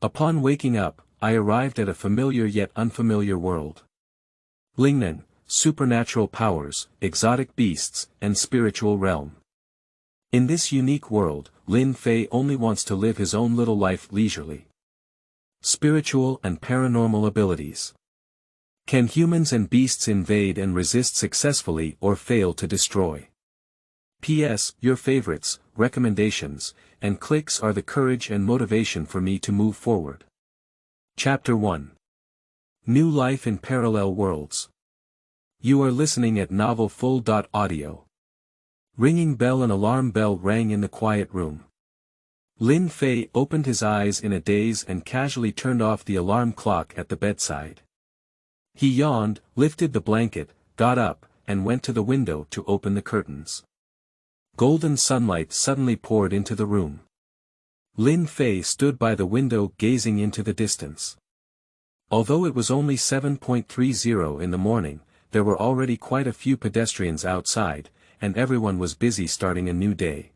Upon waking up, I arrived at a familiar yet unfamiliar world. Lingneng, supernatural powers, exotic beasts, and spiritual realm. In this unique world, Lin Fei only wants to live his own little life leisurely. Spiritual and paranormal abilities. Can humans and beasts invade and resist successfully or fail to destroy? P.S. Your favorites, recommendations, and clicks are the courage and motivation for me to move forward. Chapter 1. New Life in Parallel Worlds. You are listening at Novel Full. Audio. Ringing bell. An alarm bell rang in the quiet room. Lin Fei opened his eyes in a daze and casually turned off the alarm clock at the bedside. He yawned, lifted the blanket, got up, and went to the window to open the curtains. Golden sunlight suddenly poured into the room. Lin Fei stood by the window gazing into the distance. Although it was only 7:30 in the morning, there were already quite a few pedestrians outside, and everyone was busy starting a new day.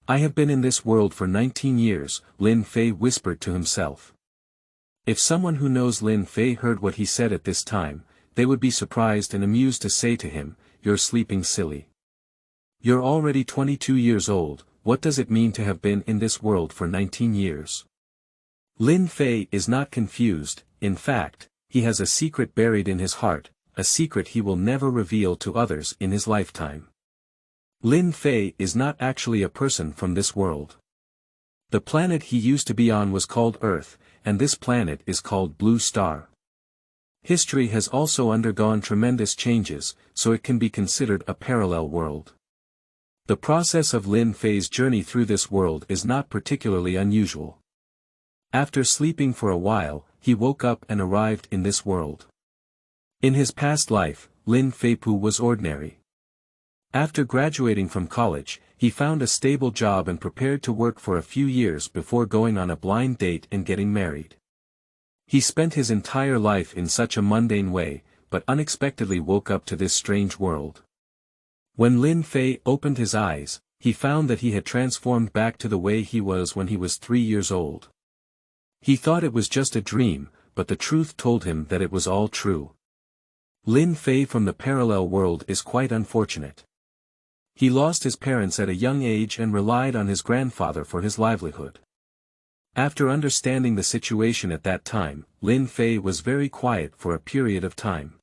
I have been in this world for 19 years, Lin Fei whispered to himself. If someone who knows Lin Fei heard what he said at this time, they would be surprised and amused to say to him, "You're sleeping silly. You're already 22 years old, what does it mean to have been in this world for 19 years? Lin Fei is not confused, in fact, he has a secret buried in his heart, a secret he will never reveal to others in his lifetime. Lin Fei is not actually a person from this world. The planet he used to be on was called Earth, and this planet is called Blue Star. History has also undergone tremendous changes, so it can be considered a parallel world. The process of Lin Fei's journey through this world is not particularly unusual. After sleeping for a while, he woke up and arrived in this world. In his past life, Lin Fei was ordinary. After graduating from college, he found a stable job and prepared to work for a few years before going on a blind date and getting married. He spent his entire life in such a mundane way, but unexpectedly woke up to this strange world. When Lin Fei opened his eyes, he found that he had transformed back to the way he was when he was 3 years old. He thought it was just a dream, but the truth told him that it was all true. Lin Fei from the parallel world is quite unfortunate. He lost his parents at a young age and relied on his grandfather for his livelihood. After understanding the situation at that time, Lin Fei was very quiet for a period of time.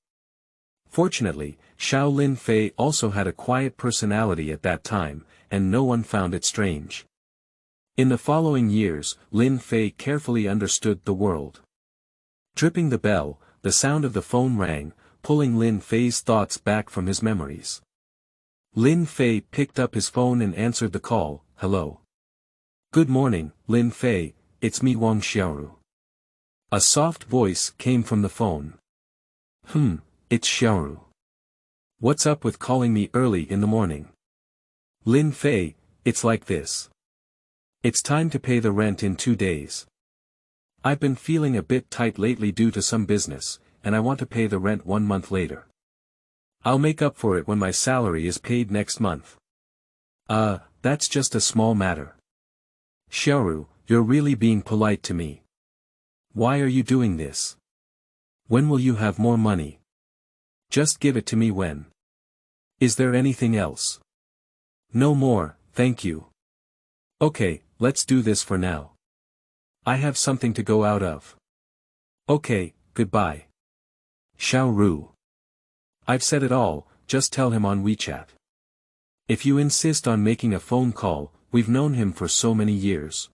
Fortunately, Lin Fei also had a quiet personality at that time, and no one found it strange. In the following years, Lin Fei carefully understood the world. Tripping the bell, the sound of the phone rang, pulling Lin Fei's thoughts back from his memories. Lin Fei picked up his phone and answered the call. "Hello. Good morning, Lin Fei, it's me Wang Xiaoru." A soft voice came from the phone. It's Xiaoru. What's up with calling me early in the morning? Lin Fei, it's like this. It's time to pay the rent in 2 days. I've been feeling a bit tight lately due to some business, and I want to pay the rent 1 month later. I'll make up for it when my salary is paid next month. That's just a small matter. Xiaoru, you're really being polite to me. Why are you doing this? When will you have more money? Just give it to me when. Is there anything else? No more, thank you. Okay, let's do this for now. I have something to go out of. Okay, goodbye. Xiaoru. I've said it all, just tell him on WeChat. If you insist on making a phone call, we've known him for so many years.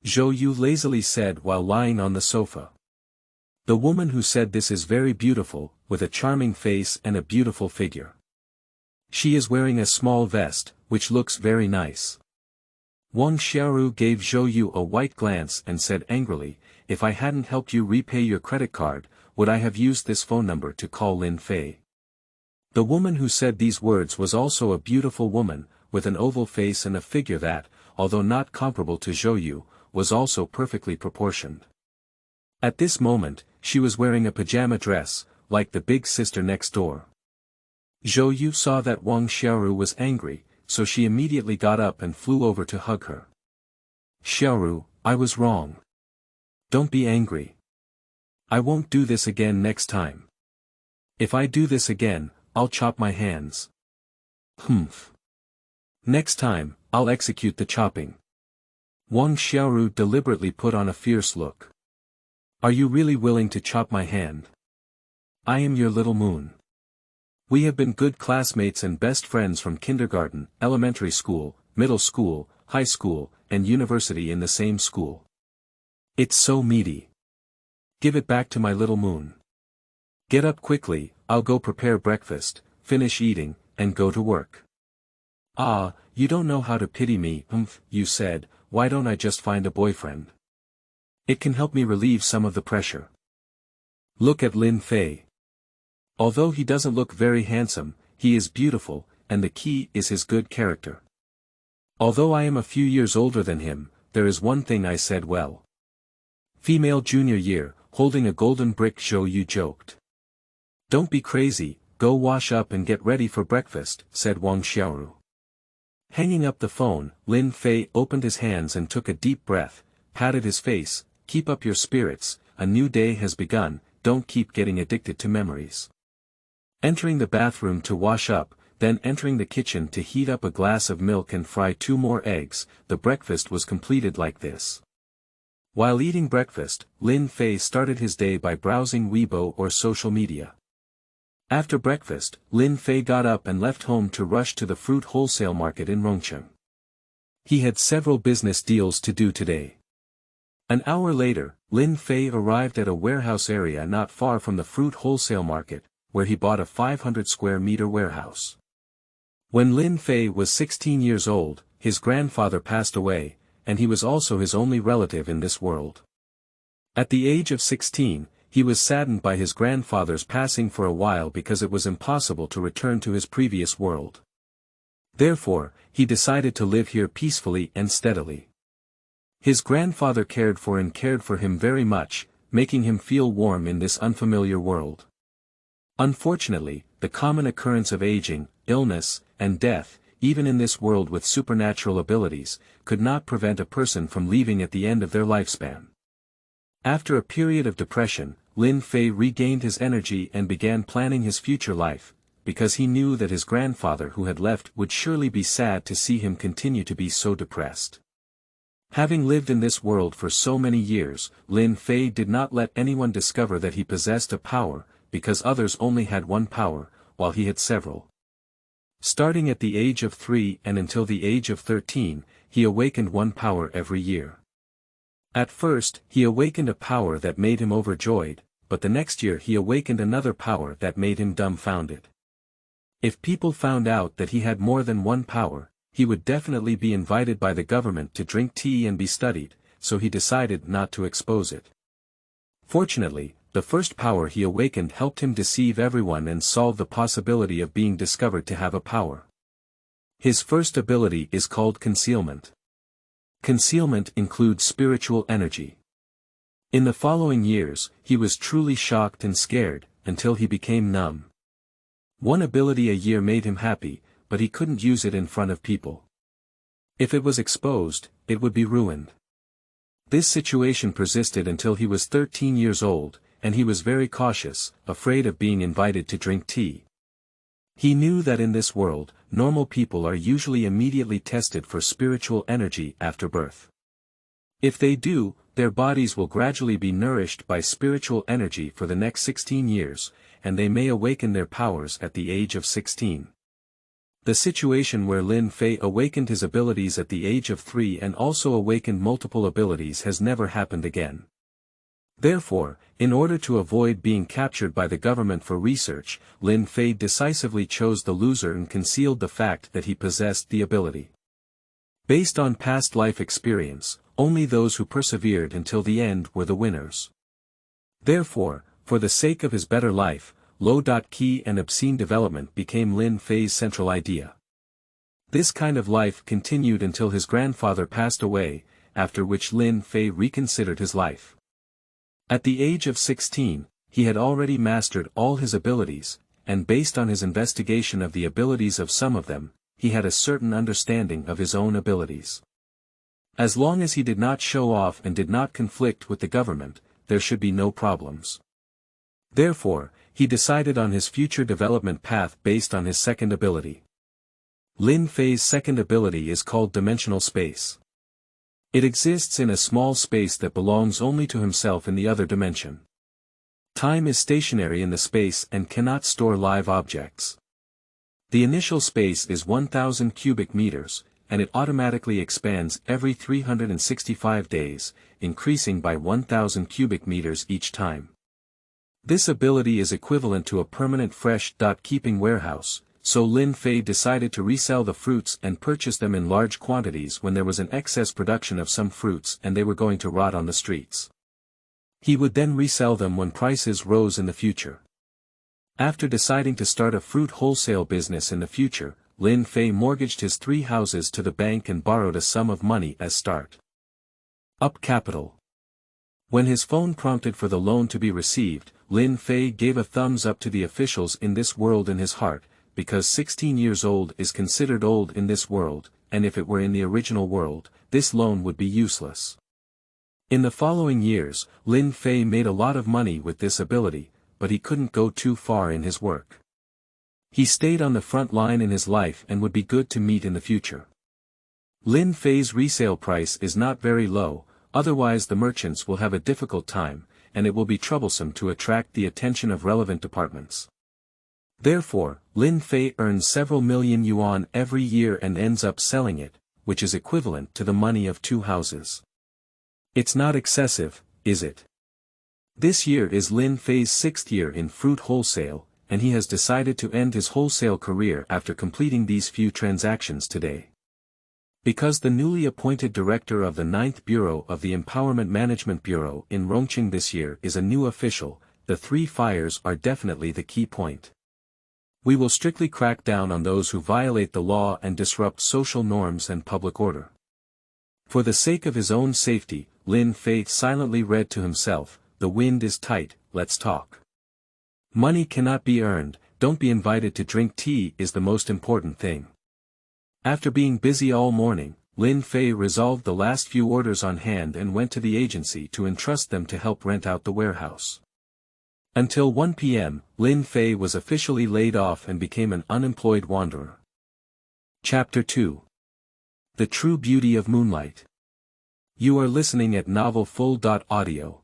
Zhou Yu lazily said while lying on the sofa. The woman who said this is very beautiful, with a charming face and a beautiful figure. She is wearing a small vest, which looks very nice. Wang Xiaoru gave Zhou Yu a white glance and said angrily, "If I hadn't helped you repay your credit card, would I have used this phone number to call Lin Fei?" The woman who said these words was also a beautiful woman, with an oval face and a figure that, although not comparable to Zhou Yu, was also perfectly proportioned. At this moment, she was wearing a pajama dress, like the big sister next door. Zhou Yu saw that Wang Xiaoru was angry, so she immediately got up and flew over to hug her. "Xiaoru, I was wrong. Don't be angry. I won't do this again next time. If I do this again, I'll chop my hands. Humph. Next time, I'll execute the chopping. Wang Xiaoru deliberately put on a fierce look. Are you really willing to chop my hand? I am your little moon. We have been good classmates and best friends from kindergarten, elementary school, middle school, high school, and university in the same school. It's so meaty. Give it back to my little moon. Get up quickly, I'll go prepare breakfast, finish eating, and go to work. Ah, you don't know how to pity me, you said, why don't I just find a boyfriend? It can help me relieve some of the pressure. Look at Lin Fei. Although he doesn't look very handsome, he is beautiful, and the key is his good character. Although I am a few years older than him, there is one thing I said well. Female junior year, holding a golden brick Zhou Yu joked. Don't be crazy, go wash up and get ready for breakfast, said Wang Xiaoru. Hanging up the phone, Lin Fei opened his hands and took a deep breath, patted his face, keep up your spirits, a new day has begun, don't keep getting addicted to memories. Entering the bathroom to wash up, then entering the kitchen to heat up a glass of milk and fry 2 more eggs, the breakfast was completed like this. While eating breakfast, Lin Fei started his day by browsing Weibo or social media. After breakfast, Lin Fei got up and left home to rush to the fruit wholesale market in Rongcheng. He had several business deals to do today. An hour later, Lin Fei arrived at a warehouse area not far from the fruit wholesale market, where he bought a 500 square meter warehouse. When Lin Fei was 16 years old, his grandfather passed away, and he was also his only relative in this world. At the age of 16, he was saddened by his grandfather's passing for a while because it was impossible to return to his previous world. Therefore, he decided to live here peacefully and steadily. His grandfather cared for him very much, making him feel warm in this unfamiliar world. Unfortunately, the common occurrence of aging, illness, and death, even in this world with supernatural abilities, could not prevent a person from leaving at the end of their lifespan. After a period of depression, Lin Fei regained his energy and began planning his future life, because he knew that his grandfather who had left would surely be sad to see him continue to be so depressed. Having lived in this world for so many years, Lin Fei did not let anyone discover that he possessed a power, because others only had one power, while he had several. Starting at the age of 3 and until the age of 13, he awakened one power every year. At first, he awakened a power that made him overjoyed, but the next year he awakened another power that made him dumbfounded. If people found out that he had more than one power, he would definitely be invited by the government to drink tea and be studied, so he decided not to expose it. Fortunately, the first power he awakened helped him deceive everyone and solve the possibility of being discovered to have a power. His first ability is called concealment. Concealment includes spiritual energy. In the following years, he was truly shocked and scared, until he became numb. One ability a year made him happy, but he couldn't use it in front of people. If it was exposed, it would be ruined. This situation persisted until he was 13 years old, and he was very cautious, afraid of being invited to drink tea. He knew that in this world, normal people are usually immediately tested for spiritual energy after birth. If they do, their bodies will gradually be nourished by spiritual energy for the next 16 years, and they may awaken their powers at the age of 16. The situation where Lin Fei awakened his abilities at the age of 3 and also awakened multiple abilities has never happened again. Therefore, in order to avoid being captured by the government for research, Lin Fei decisively chose the loser and concealed the fact that he possessed the ability. Based on past life experience, only those who persevered until the end were the winners. Therefore, for the sake of his better life, low-key and obscene development became Lin Fei's central idea. This kind of life continued until his grandfather passed away, after which Lin Fei reconsidered his life. At the age of 16, he had already mastered all his abilities, and based on his investigation of the abilities of some of them, he had a certain understanding of his own abilities. As long as he did not show off and did not conflict with the government, there should be no problems. Therefore, he decided on his future development path based on his second ability. Lin Fei's second ability is called dimensional space. It exists in a small space that belongs only to himself in the other dimension. Time is stationary in the space and cannot store live objects. The initial space is 1000 cubic meters, and it automatically expands every 365 days, increasing by 1000 cubic meters each time. This ability is equivalent to a permanent fresh-keeping warehouse, so Lin Fei decided to resell the fruits and purchase them in large quantities when there was an excess production of some fruits and they were going to rot on the streets. He would then resell them when prices rose in the future. After deciding to start a fruit wholesale business in the future, Lin Fei mortgaged his 3 houses to the bank and borrowed a sum of money as start-up capital. When his phone prompted for the loan to be received, Lin Fei gave a thumbs up to the officials in this world in his heart, because 16 years old is considered old in this world, and if it were in the original world, this loan would be useless. In the following years, Lin Fei made a lot of money with this ability, but he couldn't go too far in his work. He stayed on the front line in his life and would be good to meet in the future. Lin Fei's resale price is not very low, otherwise the merchants will have a difficult time, and it will be troublesome to attract the attention of relevant departments. Therefore, Lin Fei earns several million yuan every year and ends up selling it, which is equivalent to the money of 2 houses. It's not excessive, is it? This year is Lin Fei's 6th year in fruit wholesale, and he has decided to end his wholesale career after completing these few transactions today. Because the newly appointed director of the 9th Bureau of the Empowerment Management Bureau in Rongqing this year is a new official, the 3 fires are definitely the key point. We will strictly crack down on those who violate the law and disrupt social norms and public order. For the sake of his own safety, Lin Fei silently read to himself, "The wind is tight, let's talk. Money cannot be earned, don't be invited to drink tea is the most important thing." After being busy all morning, Lin Fei resolved the last few orders on hand and went to the agency to entrust them to help rent out the warehouse. Until 1 p.m., Lin Fei was officially laid off and became an unemployed wanderer. Chapter 2. The True Beauty of Moonlight. You are listening at novelfull.audio.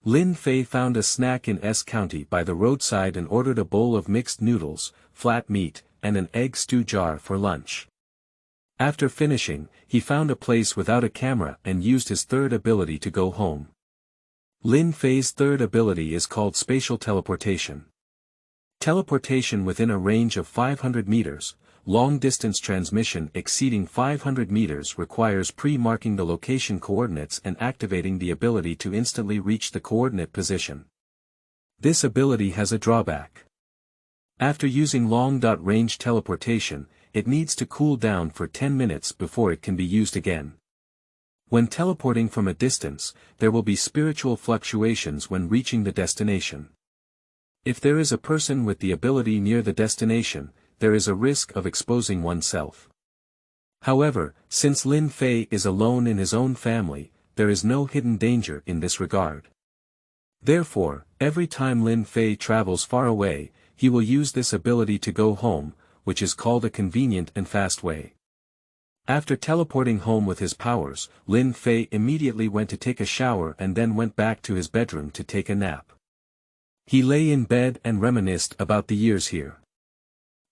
Lin Fei found a snack in S County by the roadside and ordered a bowl of mixed noodles, flat meat, and an egg stew jar for lunch. After finishing, he found a place without a camera and used his 3rd ability to go home. Lin Fei's 3rd ability is called spatial teleportation. Teleportation within a range of 500 meters, long-distance transmission exceeding 500 meters requires pre-marking the location coordinates and activating the ability to instantly reach the coordinate position. This ability has a drawback. After using long-range teleportation, it needs to cool down for 10 minutes before it can be used again. When teleporting from a distance, there will be spiritual fluctuations when reaching the destination. If there is a person with the ability near the destination, there is a risk of exposing oneself. However, since Lin Fei is alone in his own family, there is no hidden danger in this regard. Therefore, every time Lin Fei travels far away, he will use this ability to go home, which is called a convenient and fast way. After teleporting home with his powers, Lin Fei immediately went to take a shower and then went back to his bedroom to take a nap. He lay in bed and reminisced about the years here.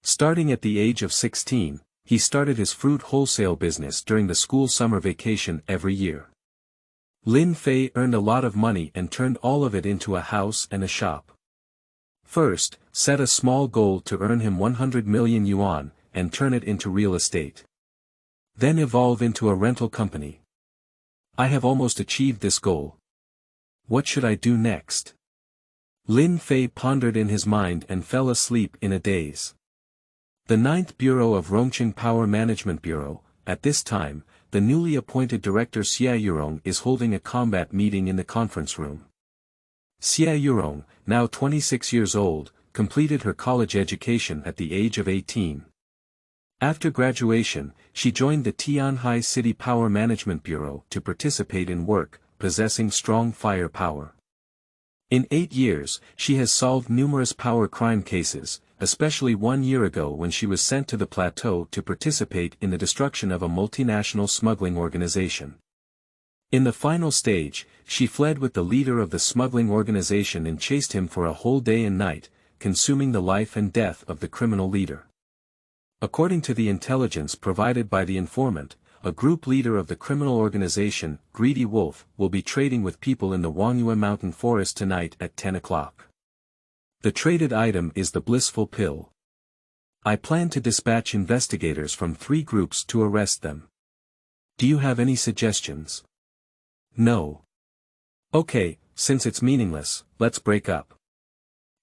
Starting at the age of 16, he started his fruit wholesale business during the school summer vacation every year. Lin Fei earned a lot of money and turned all of it into a house and a shop. First, set a small goal to earn him 100 million yuan, and turn it into real estate. Then evolve into a rental company. I have almost achieved this goal. What should I do next? Lin Fei pondered in his mind and fell asleep in a daze. The 9th Bureau of Rongqing Power Management Bureau, at this time, the newly appointed director Xia Yurong is holding a combat meeting in the conference room. Xia Yurong, now 26 years old, completed her college education at the age of 18. After graduation, she joined the Tianhai City Power Management Bureau to participate in work, possessing strong firepower. In 8 years, she has solved numerous power crime cases, especially 1 year ago when she was sent to the plateau to participate in the destruction of a multinational smuggling organization. In the final stage, she fled with the leader of the smuggling organization and chased him for a whole day and night, consuming the life and death of the criminal leader. According to the intelligence provided by the informant, a group leader of the criminal organization, Greedy Wolf, will be trading with people in the Wangyue Mountain Forest tonight at 10 o'clock. The traded item is the blissful pill. I plan to dispatch investigators from 3 groups to arrest them. Do you have any suggestions? No. Okay, since it's meaningless, let's break up.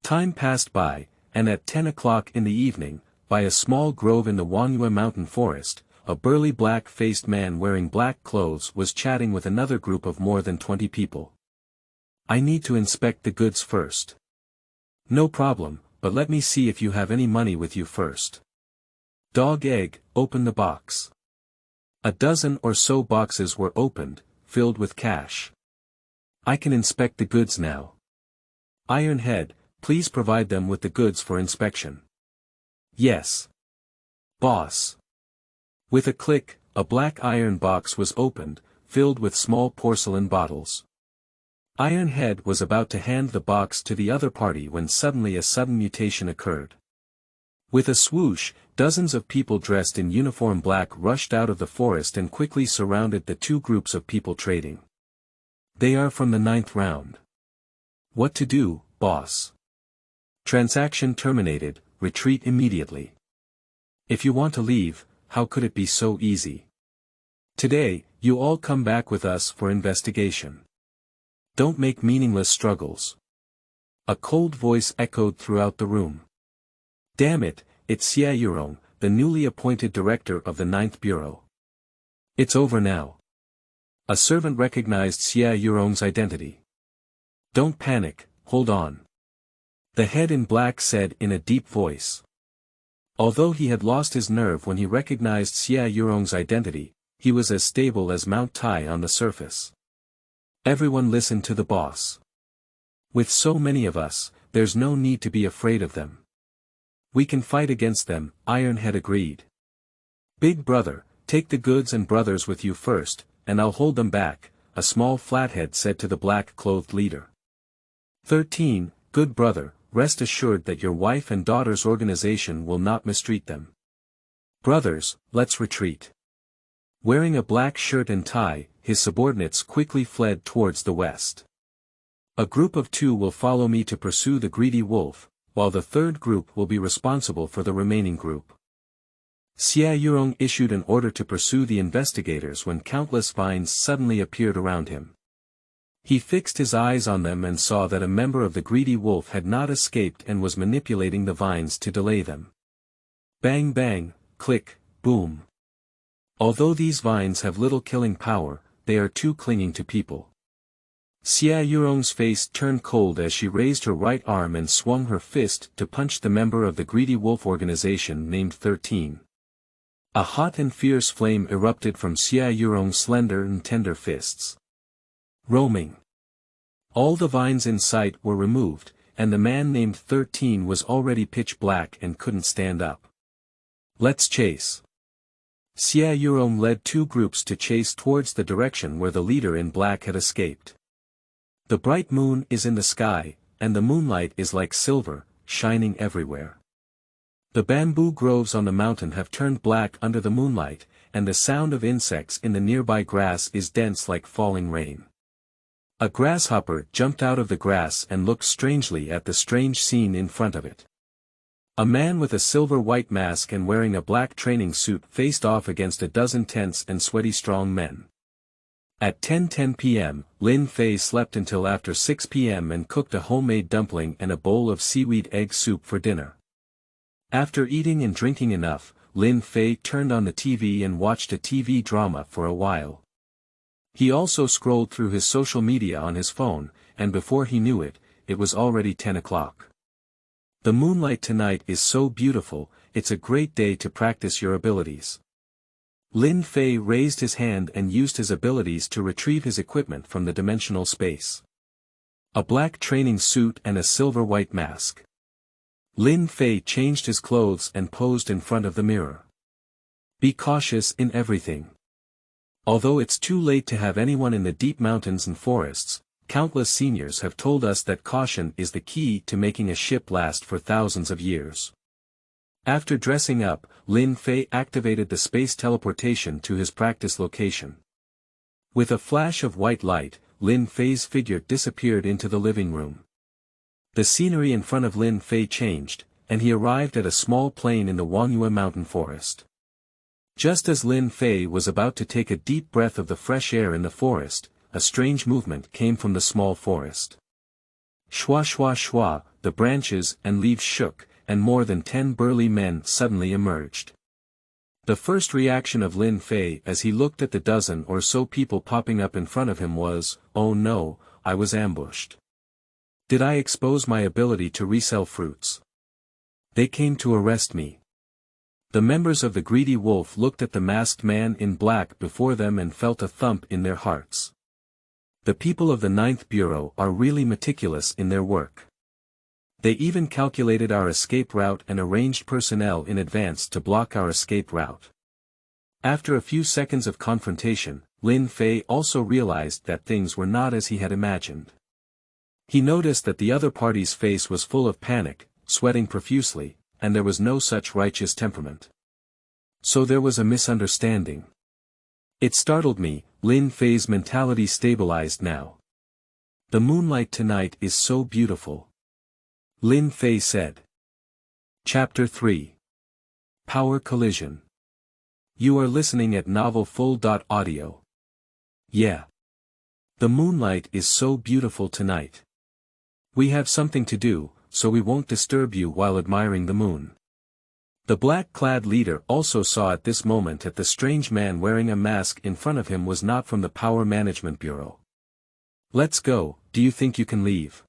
Time passed by, and at 10 o'clock in the evening, by a small grove in the Wangyue Mountain Forest, a burly black-faced man wearing black clothes was chatting with another group of more than 20 people. I need to inspect the goods first. No problem, but let me see if you have any money with you first. Dog egg, open the box. A dozen or so boxes were opened, filled with cash. I can inspect the goods now. Iron Head, please provide them with the goods for inspection. Yes. Boss. With a click, a black iron box was opened, filled with small porcelain bottles. Iron Head was about to hand the box to the other party when suddenly a sudden mutation occurred. With a swoosh, dozens of people dressed in uniform black rushed out of the forest and quickly surrounded the 2 groups of people trading. They are from the 9th round. What to do, boss? Transaction terminated, retreat immediately. If you want to leave, how could it be so easy? Today, you all come back with us for investigation. Don't make meaningless struggles. A cold voice echoed throughout the room. Damn it, it's Yurong, the newly appointed director of the 9th Bureau. It's over now. A servant recognized Yurong's identity. Don't panic, hold on. The head in black said in a deep voice. Although he had lost his nerve when he recognized Yurong's identity, he was as stable as Mount Tai on the surface. Everyone listen to the boss. With so many of us, there's no need to be afraid of them. We can fight against them, Ironhead agreed. Big brother, take the goods and brothers with you first, and I'll hold them back, a small flathead said to the black-clothed leader. 13, good brother, rest assured that your wife and daughter's organization will not mistreat them. Brothers, let's retreat. Wearing a black shirt and tie, his subordinates quickly fled towards the west. A group of 2 will follow me to pursue the greedy wolf, while the 3rd group will be responsible for the remaining group. Yurong issued an order to pursue the investigators when countless vines suddenly appeared around him. He fixed his eyes on them and saw that a member of the greedy wolf had not escaped and was manipulating the vines to delay them. Bang bang, click, boom. Although these vines have little killing power, they are too clinging to people. Yurong's face turned cold as she raised her right arm and swung her fist to punch the member of the greedy wolf organization named 13. A hot and fierce flame erupted from Yurong's slender and tender fists. Roaming. All the vines in sight were removed, and the man named 13 was already pitch black and couldn't stand up. Let's chase. Yurong led 2 groups to chase towards the direction where the leader in black had escaped. The bright moon is in the sky, and the moonlight is like silver, shining everywhere. The bamboo groves on the mountain have turned black under the moonlight, and the sound of insects in the nearby grass is dense like falling rain. A grasshopper jumped out of the grass and looked strangely at the strange scene in front of it. A man with a silver-white mask and wearing a black training suit faced off against a dozen tense and sweaty strong men. At 10:10 p.m., Lin Fei slept until after 6 p.m. and cooked a homemade dumpling and a bowl of seaweed egg soup for dinner. After eating and drinking enough, Lin Fei turned on the TV and watched a TV drama for a while. He also scrolled through his social media on his phone, and before he knew it, it was already 10 o'clock. The moonlight tonight is so beautiful, it's a great day to practice your abilities. Lin Fei raised his hand and used his abilities to retrieve his equipment from the dimensional space. A black training suit and a silver-white mask. Lin Fei changed his clothes and posed in front of the mirror. Be cautious in everything. Although it's too late to have anyone in the deep mountains and forests, countless seniors have told us that caution is the key to making a ship last for thousands of years. After dressing up, Lin Fei activated the space teleportation to his practice location. With a flash of white light, Lin Fei's figure disappeared into the living room. The scenery in front of Lin Fei changed, and he arrived at a small plain in the Wangyue mountain forest. Just as Lin Fei was about to take a deep breath of the fresh air in the forest, a strange movement came from the small forest. Shwa shwa shwa, the branches and leaves shook, and more than 10 burly men suddenly emerged. The first reaction of Lin Fei as he looked at the dozen or so people popping up in front of him was, "Oh no, I was ambushed. Did I expose my ability to resell fruits? They came to arrest me." The members of the Greedy Wolf looked at the masked man in black before them and felt a thump in their hearts. The people of the Ninth Bureau are really meticulous in their work. They even calculated our escape route and arranged personnel in advance to block our escape route. After a few seconds of confrontation, Lin Fei also realized that things were not as he had imagined. He noticed that the other party's face was full of panic, sweating profusely, and there was no such righteous temperament. So there was a misunderstanding. It startled me. Lin Fei's mentality stabilized now. The moonlight tonight is so beautiful, Lin Fei said. Chapter 3. Power Collision. You are listening at novelfull.audio. Yeah. The moonlight is so beautiful tonight. We have something to do, so we won't disturb you while admiring the moon. The black-clad leader also saw at this moment that the strange man wearing a mask in front of him was not from the Power Management Bureau. Let's go, do you think you can leave?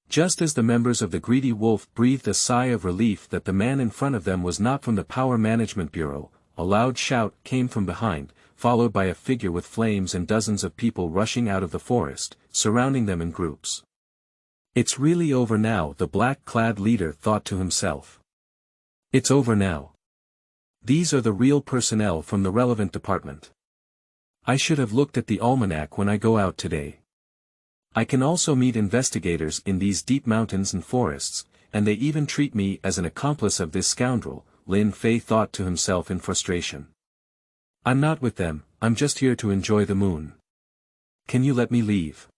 Just as the members of the Greedy Wolf breathed a sigh of relief that the man in front of them was not from the Power Management Bureau, a loud shout came from behind, followed by a figure with flames and dozens of people rushing out of the forest, surrounding them in groups. It's really over now, the black-clad leader thought to himself. It's over now. These are the real personnel from the relevant department. I should have looked at the almanac when I go out today. I can also meet investigators in these deep mountains and forests, and they even treat me as an accomplice of this scoundrel, Lin Fei thought to himself in frustration. I'm not with them, I'm just here to enjoy the moon. Can you let me leave?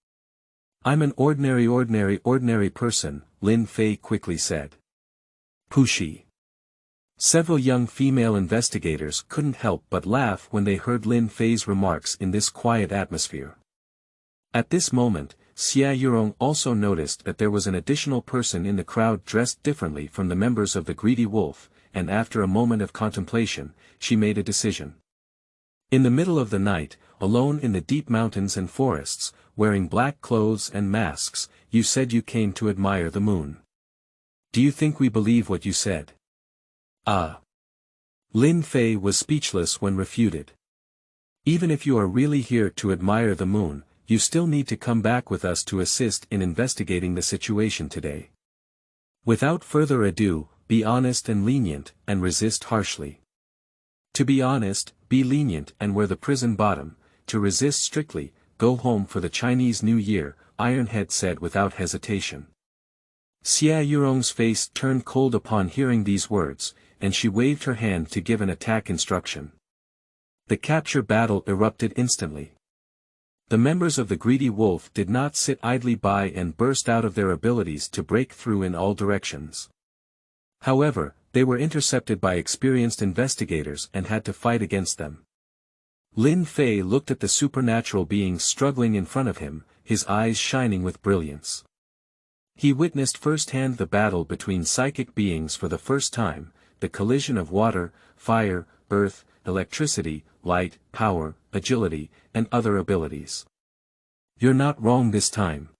I'm an ordinary person, Lin Fei quickly said. Pushy. Several young female investigators couldn't help but laugh when they heard Lin Fei's remarks in this quiet atmosphere. At this moment, Xia Yurong also noticed that there was an additional person in the crowd dressed differently from the members of the Greedy Wolf, and after a moment of contemplation, she made a decision. In the middle of the night, alone in the deep mountains and forests, wearing black clothes and masks, you said you came to admire the moon. Do you think we believe what you said? Lin Fei was speechless when refuted. Even if you are really here to admire the moon, you still need to come back with us to assist in investigating the situation today. Without further ado, be honest and lenient, and resist harshly. To be honest, be lenient and wear the prison bottom, to resist strictly, go home for the Chinese New Year, Ironhead said without hesitation. Xia Yurong's face turned cold upon hearing these words, and she waved her hand to give an attack instruction. The capture battle erupted instantly. The members of the Greedy Wolf did not sit idly by and burst out of their abilities to break through in all directions. However, they were intercepted by experienced investigators and had to fight against them. Lin Fei looked at the supernatural beings struggling in front of him, his eyes shining with brilliance. He witnessed firsthand the battle between psychic beings for the first time, the collision of water, fire, earth, electricity, light, power, agility, and other abilities. You're not wrong this time.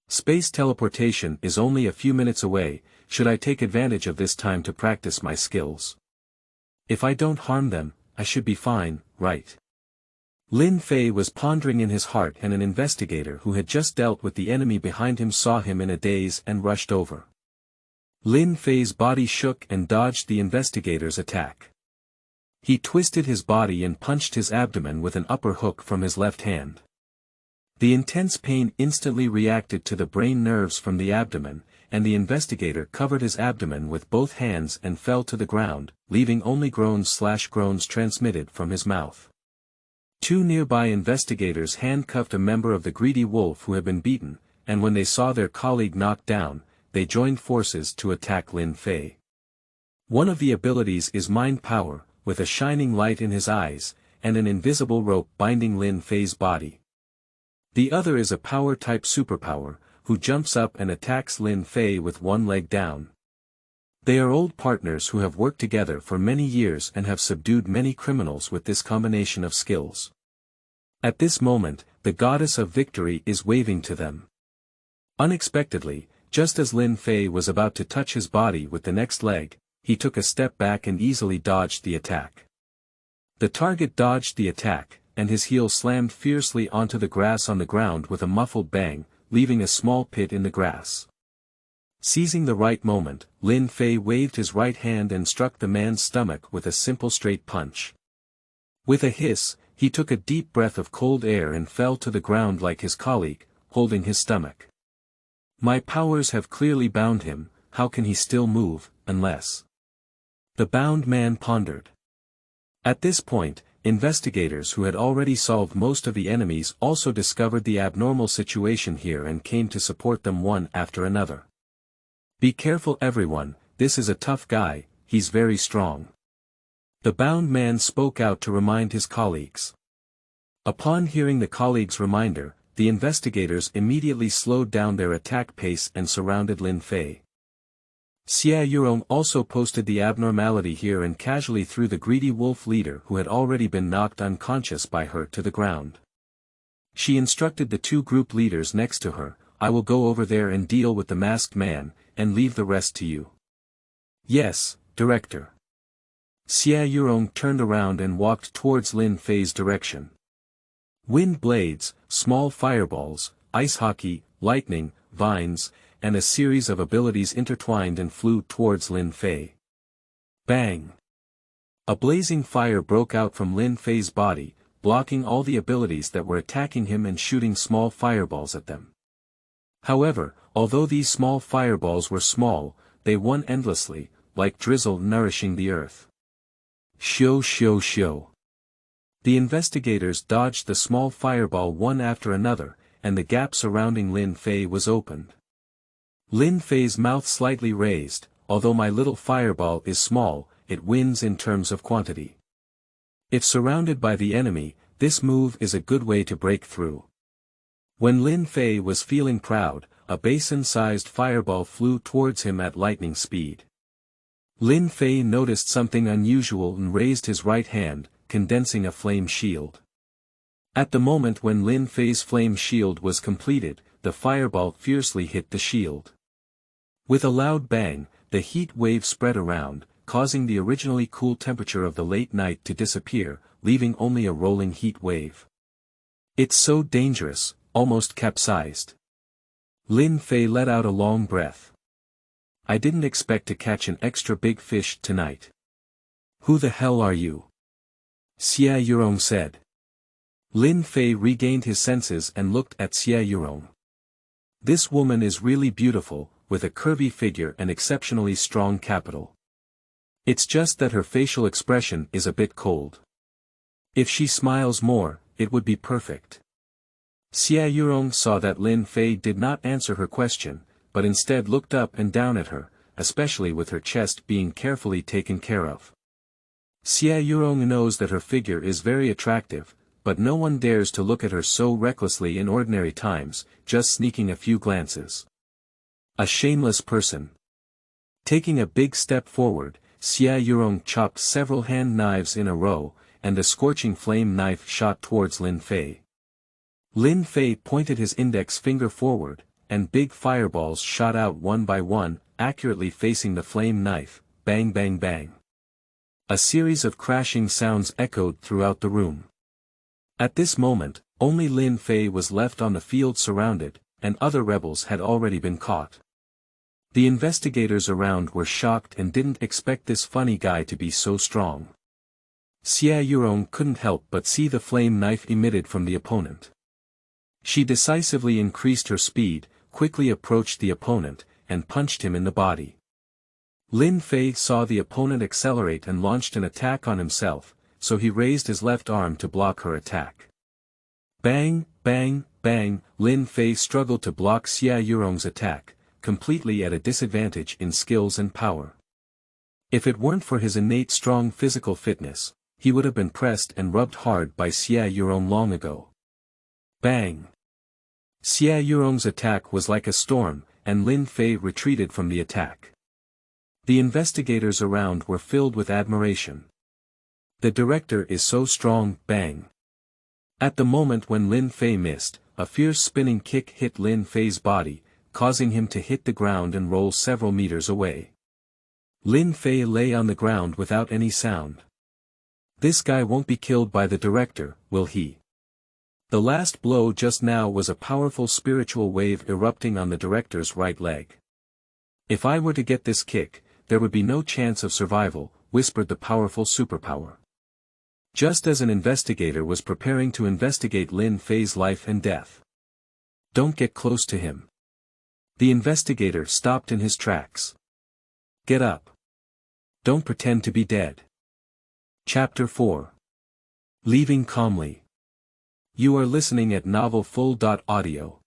Space teleportation is only a few minutes away, should I take advantage of this time to practice my skills? If I don't harm them, I should be fine, right? Lin Fei was pondering in his heart, and an investigator who had just dealt with the enemy behind him saw him in a daze and rushed over. Lin Fei's body shook and dodged the investigator's attack. He twisted his body and punched his abdomen with an upper hook from his left hand. The intense pain instantly reacted to the brain nerves from the abdomen, and the investigator covered his abdomen with both hands and fell to the ground, leaving only groans/groans transmitted from his mouth. Two nearby investigators handcuffed a member of the greedy wolf who had been beaten, and when they saw their colleague knocked down, they joined forces to attack Lin Fei. One of the abilities is mind power, with a shining light in his eyes, and an invisible rope binding Lin Fei's body. The other is a power-type superpower, who jumps up and attacks Lin Fei with one leg down. They are old partners who have worked together for many years and have subdued many criminals with this combination of skills. At this moment, the goddess of victory is waving to them. Unexpectedly, just as Lin Fei was about to touch his body with the next leg, he took a step back and easily dodged the attack. The target dodged the attack, and his heel slammed fiercely onto the grass on the ground with a muffled bang, leaving a small pit in the grass. Seizing the right moment, Lin Fei waved his right hand and struck the man's stomach with a simple straight punch. With a hiss, he took a deep breath of cold air and fell to the ground like his colleague, holding his stomach. My powers have clearly bound him, how can he still move, unless... The bound man pondered. At this point, investigators who had already solved most of the enemies also discovered the abnormal situation here and came to support them one after another. Be careful everyone, this is a tough guy, he's very strong. The bound man spoke out to remind his colleagues. Upon hearing the colleagues' reminder, the investigators immediately slowed down their attack pace and surrounded Lin Fei. Yurong also posted the abnormality here and casually threw the greedy wolf leader who had already been knocked unconscious by her to the ground. She instructed the two group leaders next to her, I will go over there and deal with the masked man, and leave the rest to you. Yes, Director. Yurong turned around and walked towards Lin Fei's direction. Wind blades, small fireballs, ice hockey, lightning, vines, and a series of abilities intertwined and flew towards Lin Fei. Bang! A blazing fire broke out from Lin Fei's body, blocking all the abilities that were attacking him and shooting small fireballs at them. However, although these small fireballs were small, they won endlessly, like drizzle nourishing the earth. Shoo. The investigators dodged the small fireball one after another, and the gap surrounding Lin Fei was opened. Lin Fei's mouth slightly raised, although my little fireball is small, it wins in terms of quantity. If surrounded by the enemy, this move is a good way to break through. When Lin Fei was feeling proud, a basin-sized fireball flew towards him at lightning speed. Lin Fei noticed something unusual and raised his right hand, condensing a flame shield. At the moment when Lin Fei's flame shield was completed, the fireball fiercely hit the shield. With a loud bang, the heat wave spread around, causing the originally cool temperature of the late night to disappear, leaving only a rolling heat wave. It's so dangerous, almost capsized. Lin Fei let out a long breath. I didn't expect to catch an extra big fish tonight. Who the hell are you? Yurong said. Lin Fei regained his senses and looked at Yurong. This woman is really beautiful, with a curvy figure and exceptionally strong capital. It's just that her facial expression is a bit cold. If she smiles more, it would be perfect. Yurong saw that Lin Fei did not answer her question, but instead looked up and down at her, especially with her chest being carefully taken care of. Yurong knows that her figure is very attractive, but no one dares to look at her so recklessly in ordinary times, just sneaking a few glances. A shameless person. Taking a big step forward, Yurong chopped several hand knives in a row, and a scorching flame knife shot towards Lin Fei. Lin Fei pointed his index finger forward, and big fireballs shot out one by one, accurately facing the flame knife, bang bang bang. A series of crashing sounds echoed throughout the room. At this moment, only Lin Fei was left on the field surrounded, and other rebels had already been caught. The investigators around were shocked and didn't expect this funny guy to be so strong. Xia Yurong couldn't help but see the flame knife emitted from the opponent. She decisively increased her speed, quickly approached the opponent, and punched him in the body. Lin Fei saw the opponent accelerate and launched an attack on himself, so he raised his left arm to block her attack. Bang, bang, bang, Lin Fei struggled to block Xia Yurong's attack, completely at a disadvantage in skills and power. If it weren't for his innate strong physical fitness, he would have been pressed and rubbed hard by Xia Yurong long ago. Bang! Xia Yurong's attack was like a storm, and Lin Fei retreated from the attack. The investigators around were filled with admiration. The director is so strong, bang. At the moment when Lin Fei missed, a fierce spinning kick hit Lin Fei's body, causing him to hit the ground and roll several meters away. Lin Fei lay on the ground without any sound. This guy won't be killed by the director, will he? The last blow just now was a powerful spiritual wave erupting on the director's right leg. If I were to get this kick, there would be no chance of survival, whispered the powerful superpower. Just as an investigator was preparing to investigate Lin Fei's life and death. Don't get close to him. The investigator stopped in his tracks. Get up. Don't pretend to be dead. Chapter 4. Leaving calmly. You are listening at novelfull.audio.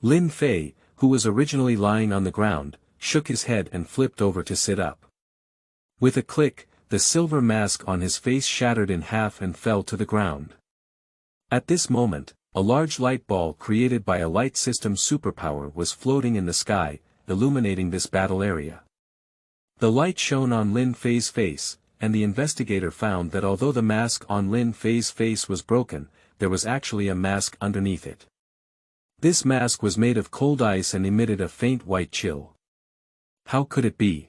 Lin Fei, who was originally lying on the ground, shook his head and flipped over to sit up. With a click, the silver mask on his face shattered in half and fell to the ground. At this moment, a large light ball created by a light system superpower was floating in the sky, illuminating this battle area. The light shone on Lin Fei's face, and the investigator found that although the mask on Lin Fei's face was broken, there was actually a mask underneath it. This mask was made of cold ice and emitted a faint white chill. How could it be?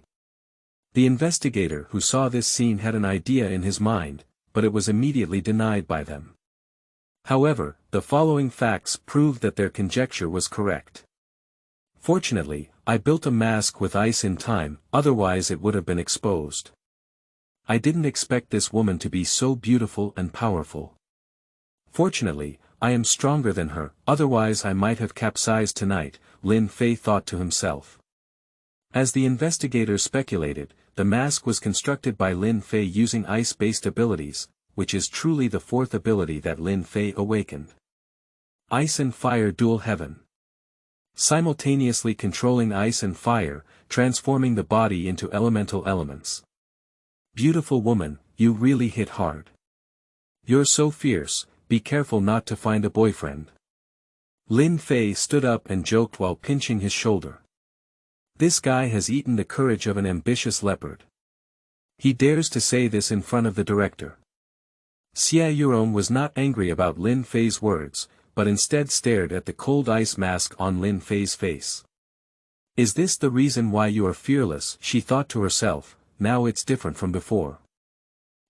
The investigator who saw this scene had an idea in his mind, but it was immediately denied by them. However, the following facts proved that their conjecture was correct. Fortunately, I built a mask with ice in time, otherwise it would have been exposed. I didn't expect this woman to be so beautiful and powerful. Fortunately, I am stronger than her, otherwise I might have capsized tonight, Lin Fei thought to himself. As the investigators speculated, the mask was constructed by Lin Fei using ice-based abilities, which is truly the fourth ability that Lin Fei awakened. Ice and Fire Dual Heaven. Simultaneously controlling ice and fire, transforming the body into elemental elements. Beautiful woman, you really hit hard. You're so fierce, be careful not to find a boyfriend. Lin Fei stood up and joked while pinching his shoulder. This guy has eaten the courage of an ambitious leopard. He dares to say this in front of the director. Xia Yurong was not angry about Lin Fei's words, but instead stared at the cold ice mask on Lin Fei's face. Is this the reason why you are fearless? She thought to herself, now it's different from before.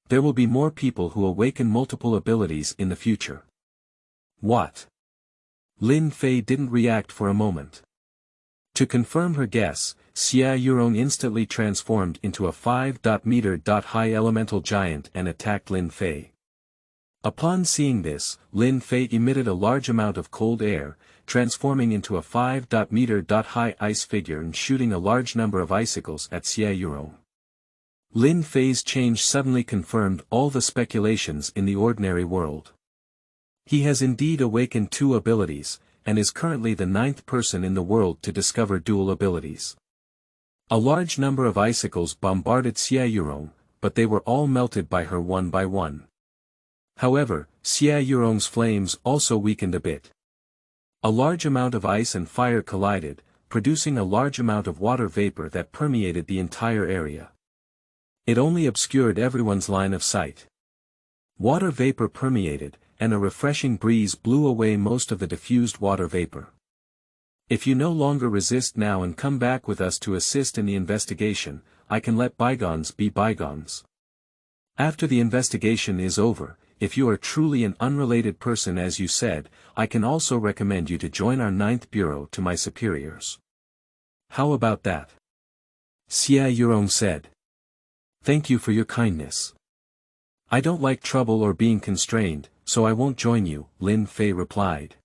There will be more people who awaken multiple abilities in the future. What? Lin Fei didn't react for a moment. To confirm her guess, Xia Yurong instantly transformed into a 5-meter-high elemental giant and attacked Lin Fei. Upon seeing this, Lin Fei emitted a large amount of cold air, transforming into a 5-meter-high ice figure and shooting a large number of icicles at Xia Yurong. Lin Fei's change suddenly confirmed all the speculations in the ordinary world. He has indeed awakened two abilities, and is currently the 9th person in the world to discover dual abilities. A large number of icicles bombarded Xia Yurong, but they were all melted by her one by one. However, Xia Yurong's flames also weakened a bit. A large amount of ice and fire collided, producing a large amount of water vapor that permeated the entire area. It only obscured everyone's line of sight. Water vapor permeated, and a refreshing breeze blew away most of the diffused water vapor. If you no longer resist now and come back with us to assist in the investigation, I can let bygones be bygones. After the investigation is over, if you are truly an unrelated person as you said, I can also recommend you to join our 9th Bureau to my superiors. How about that? Xia Yurong said. Thank you for your kindness. I don't like trouble or being constrained, so I won't join you, Lin Fei replied.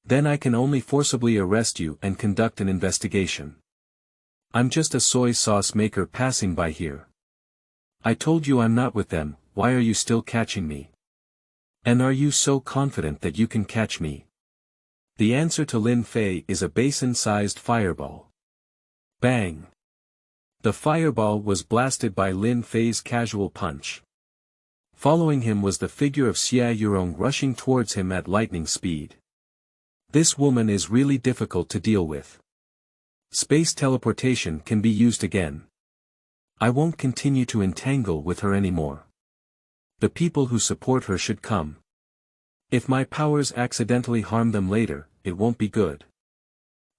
Then I can only forcibly arrest you and conduct an investigation. I'm just a soy sauce maker passing by here. I told you I'm not with them, why are you still catching me? And are you so confident that you can catch me? The answer to Lin Fei is a basin-sized fireball. Bang! The fireball was blasted by Lin Fei's casual punch. Following him was the figure of Xia Yurong rushing towards him at lightning speed. This woman is really difficult to deal with. Space teleportation can be used again. I won't continue to entangle with her anymore. The people who support her should come. If my powers accidentally harm them later, it won't be good.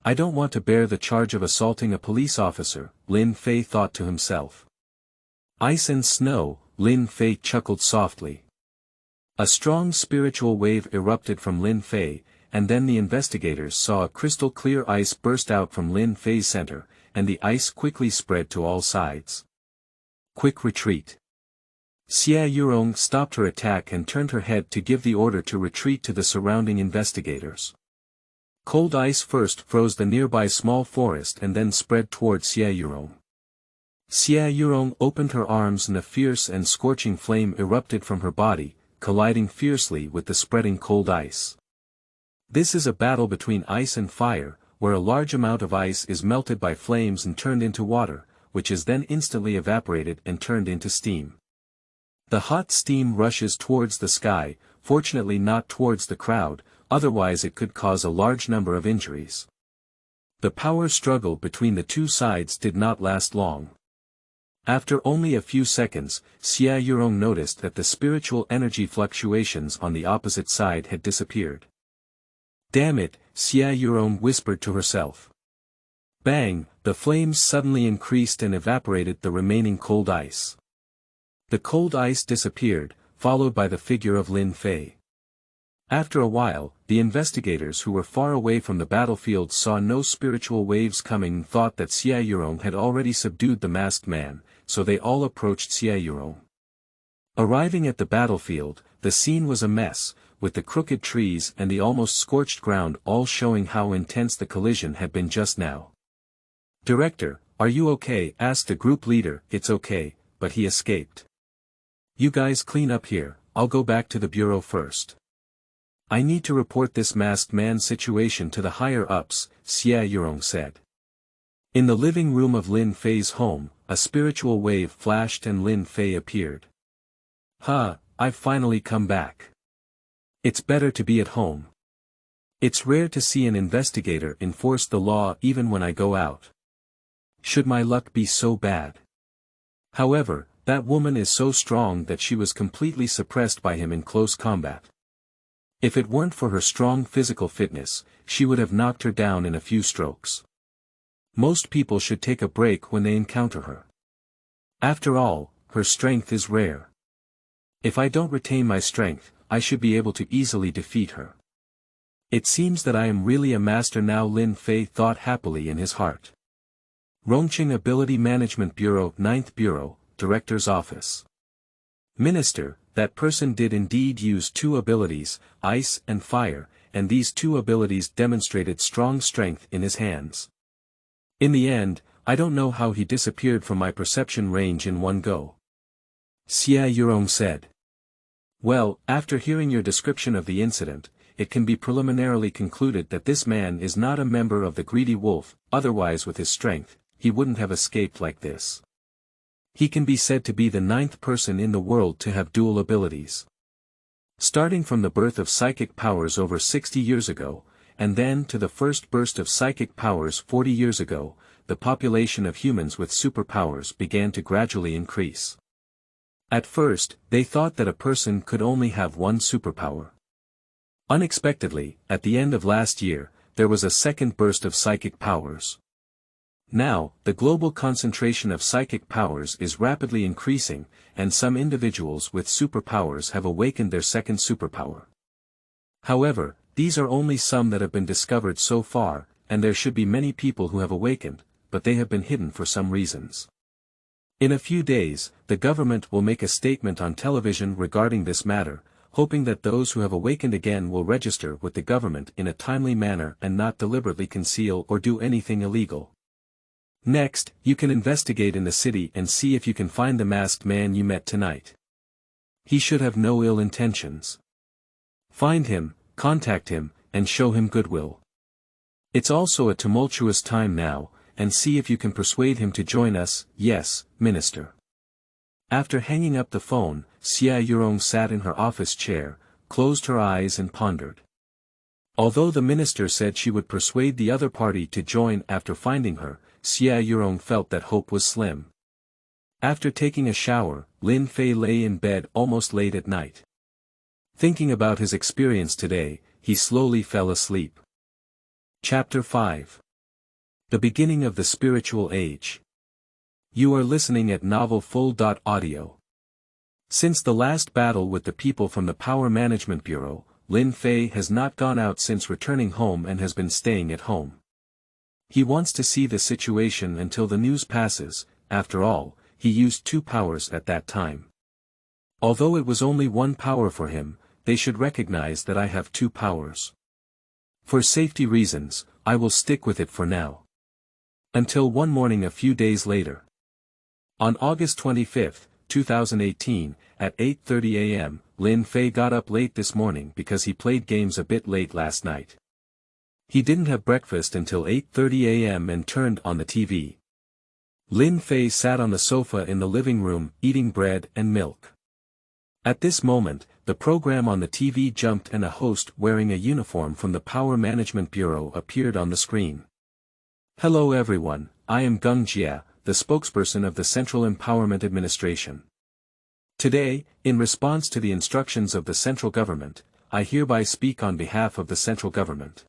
I don't want to bear the charge of assaulting a police officer, Lin Fei thought to himself. Ice and snow, Lin Fei chuckled softly. A strong spiritual wave erupted from Lin Fei, and then the investigators saw a crystal-clear ice burst out from Lin Fei's center, and the ice quickly spread to all sides. Quick retreat. Xia Yurong stopped her attack and turned her head to give the order to retreat to the surrounding investigators. Cold ice first froze the nearby small forest and then spread towards Xia Yurong. Xia Yurong opened her arms and a fierce and scorching flame erupted from her body, colliding fiercely with the spreading cold ice. This is a battle between ice and fire, where a large amount of ice is melted by flames and turned into water, which is then instantly evaporated and turned into steam. The hot steam rushes towards the sky, fortunately not towards the crowd, otherwise it could cause a large number of injuries. The power struggle between the two sides did not last long. After only a few seconds, Xia Yurong noticed that the spiritual energy fluctuations on the opposite side had disappeared. Damn it, Xia Yurong whispered to herself. Bang, the flames suddenly increased and evaporated the remaining cold ice. The cold ice disappeared, followed by the figure of Lin Fei. After a while, the investigators who were far away from the battlefield saw no spiritual waves coming and thought that Xia Yurong had already subdued the masked man, so they all approached Xia Yurong. Arriving at the battlefield, the scene was a mess, with the crooked trees and the almost scorched ground all showing how intense the collision had been just now. Director, are you okay? Asked the group leader. It's okay, but he escaped. You guys clean up here, I'll go back to the bureau first. I need to report this masked man situation to the higher-ups, Xia Yurong said. In the living room of Lin Fei's home, a spiritual wave flashed and Lin Fei appeared. I've finally come back. It's better to be at home. It's rare to see an investigator enforce the law even when I go out. Should my luck be so bad? However, that woman is so strong that she was completely suppressed by him in close combat. If it weren't for her strong physical fitness, she would have knocked her down in a few strokes. Most people should take a break when they encounter her. After all, her strength is rare. If I don't retain my strength, I should be able to easily defeat her. It seems that I am really a master now, Lin Fei thought happily in his heart. Rongqing Ability Management Bureau, 9th Bureau, Director's Office. Minister, that person did indeed use two abilities, ice and fire, and these two abilities demonstrated strong strength in his hands. In the end, I don't know how he disappeared from my perception range in one go. Xia Yurong said. Well, after hearing your description of the incident, it can be preliminarily concluded that this man is not a member of the Greedy Wolf, otherwise with his strength, he wouldn't have escaped like this. He can be said to be the 9th person in the world to have dual abilities. Starting from the birth of psychic powers over 60 years ago, and then to the first burst of psychic powers 40 years ago, the population of humans with superpowers began to gradually increase. At first, they thought that a person could only have one superpower. Unexpectedly, at the end of last year, there was a second burst of psychic powers. Now, the global concentration of psychic powers is rapidly increasing, and some individuals with superpowers have awakened their second superpower. However, these are only some that have been discovered so far, and there should be many people who have awakened, but they have been hidden for some reasons. In a few days, the government will make a statement on television regarding this matter, hoping that those who have awakened again will register with the government in a timely manner and not deliberately conceal or do anything illegal. Next, you can investigate in the city and see if you can find the masked man you met tonight. He should have no ill intentions. Find him, contact him, and show him goodwill. It's also a tumultuous time now, and see if you can persuade him to join us. Yes, Minister. After hanging up the phone, Xia Yurong sat in her office chair, closed her eyes and pondered. Although the minister said she would persuade the other party to join after finding her, Xia Yurong felt that hope was slim. After taking a shower, Lin Fei lay in bed almost late at night. Thinking about his experience today, he slowly fell asleep. Chapter 5. The Beginning of the Spiritual Age. You are listening at novelfull.audio. Since the last battle with the people from the Power Management Bureau, Lin Fei has not gone out since returning home and has been staying at home. He wants to see the situation until the news passes. After all, he used 2 powers at that time. Although it was only 1 power for him, they should recognize that I have 2 powers. For safety reasons, I will stick with it for now. Until one morning a few days later. On August 25, 2018, at 8:30 a.m., Lin Fei got up late this morning because he played games a bit late last night. He didn't have breakfast until 8:30 a.m. and turned on the TV. Lin Fei sat on the sofa in the living room, eating bread and milk. At this moment, the program on the TV jumped and a host wearing a uniform from the Power Management Bureau appeared on the screen. Hello everyone, I am Geng Jia, the spokesperson of the Central Empowerment Administration. Today, in response to the instructions of the central government, I hereby speak on behalf of the central government.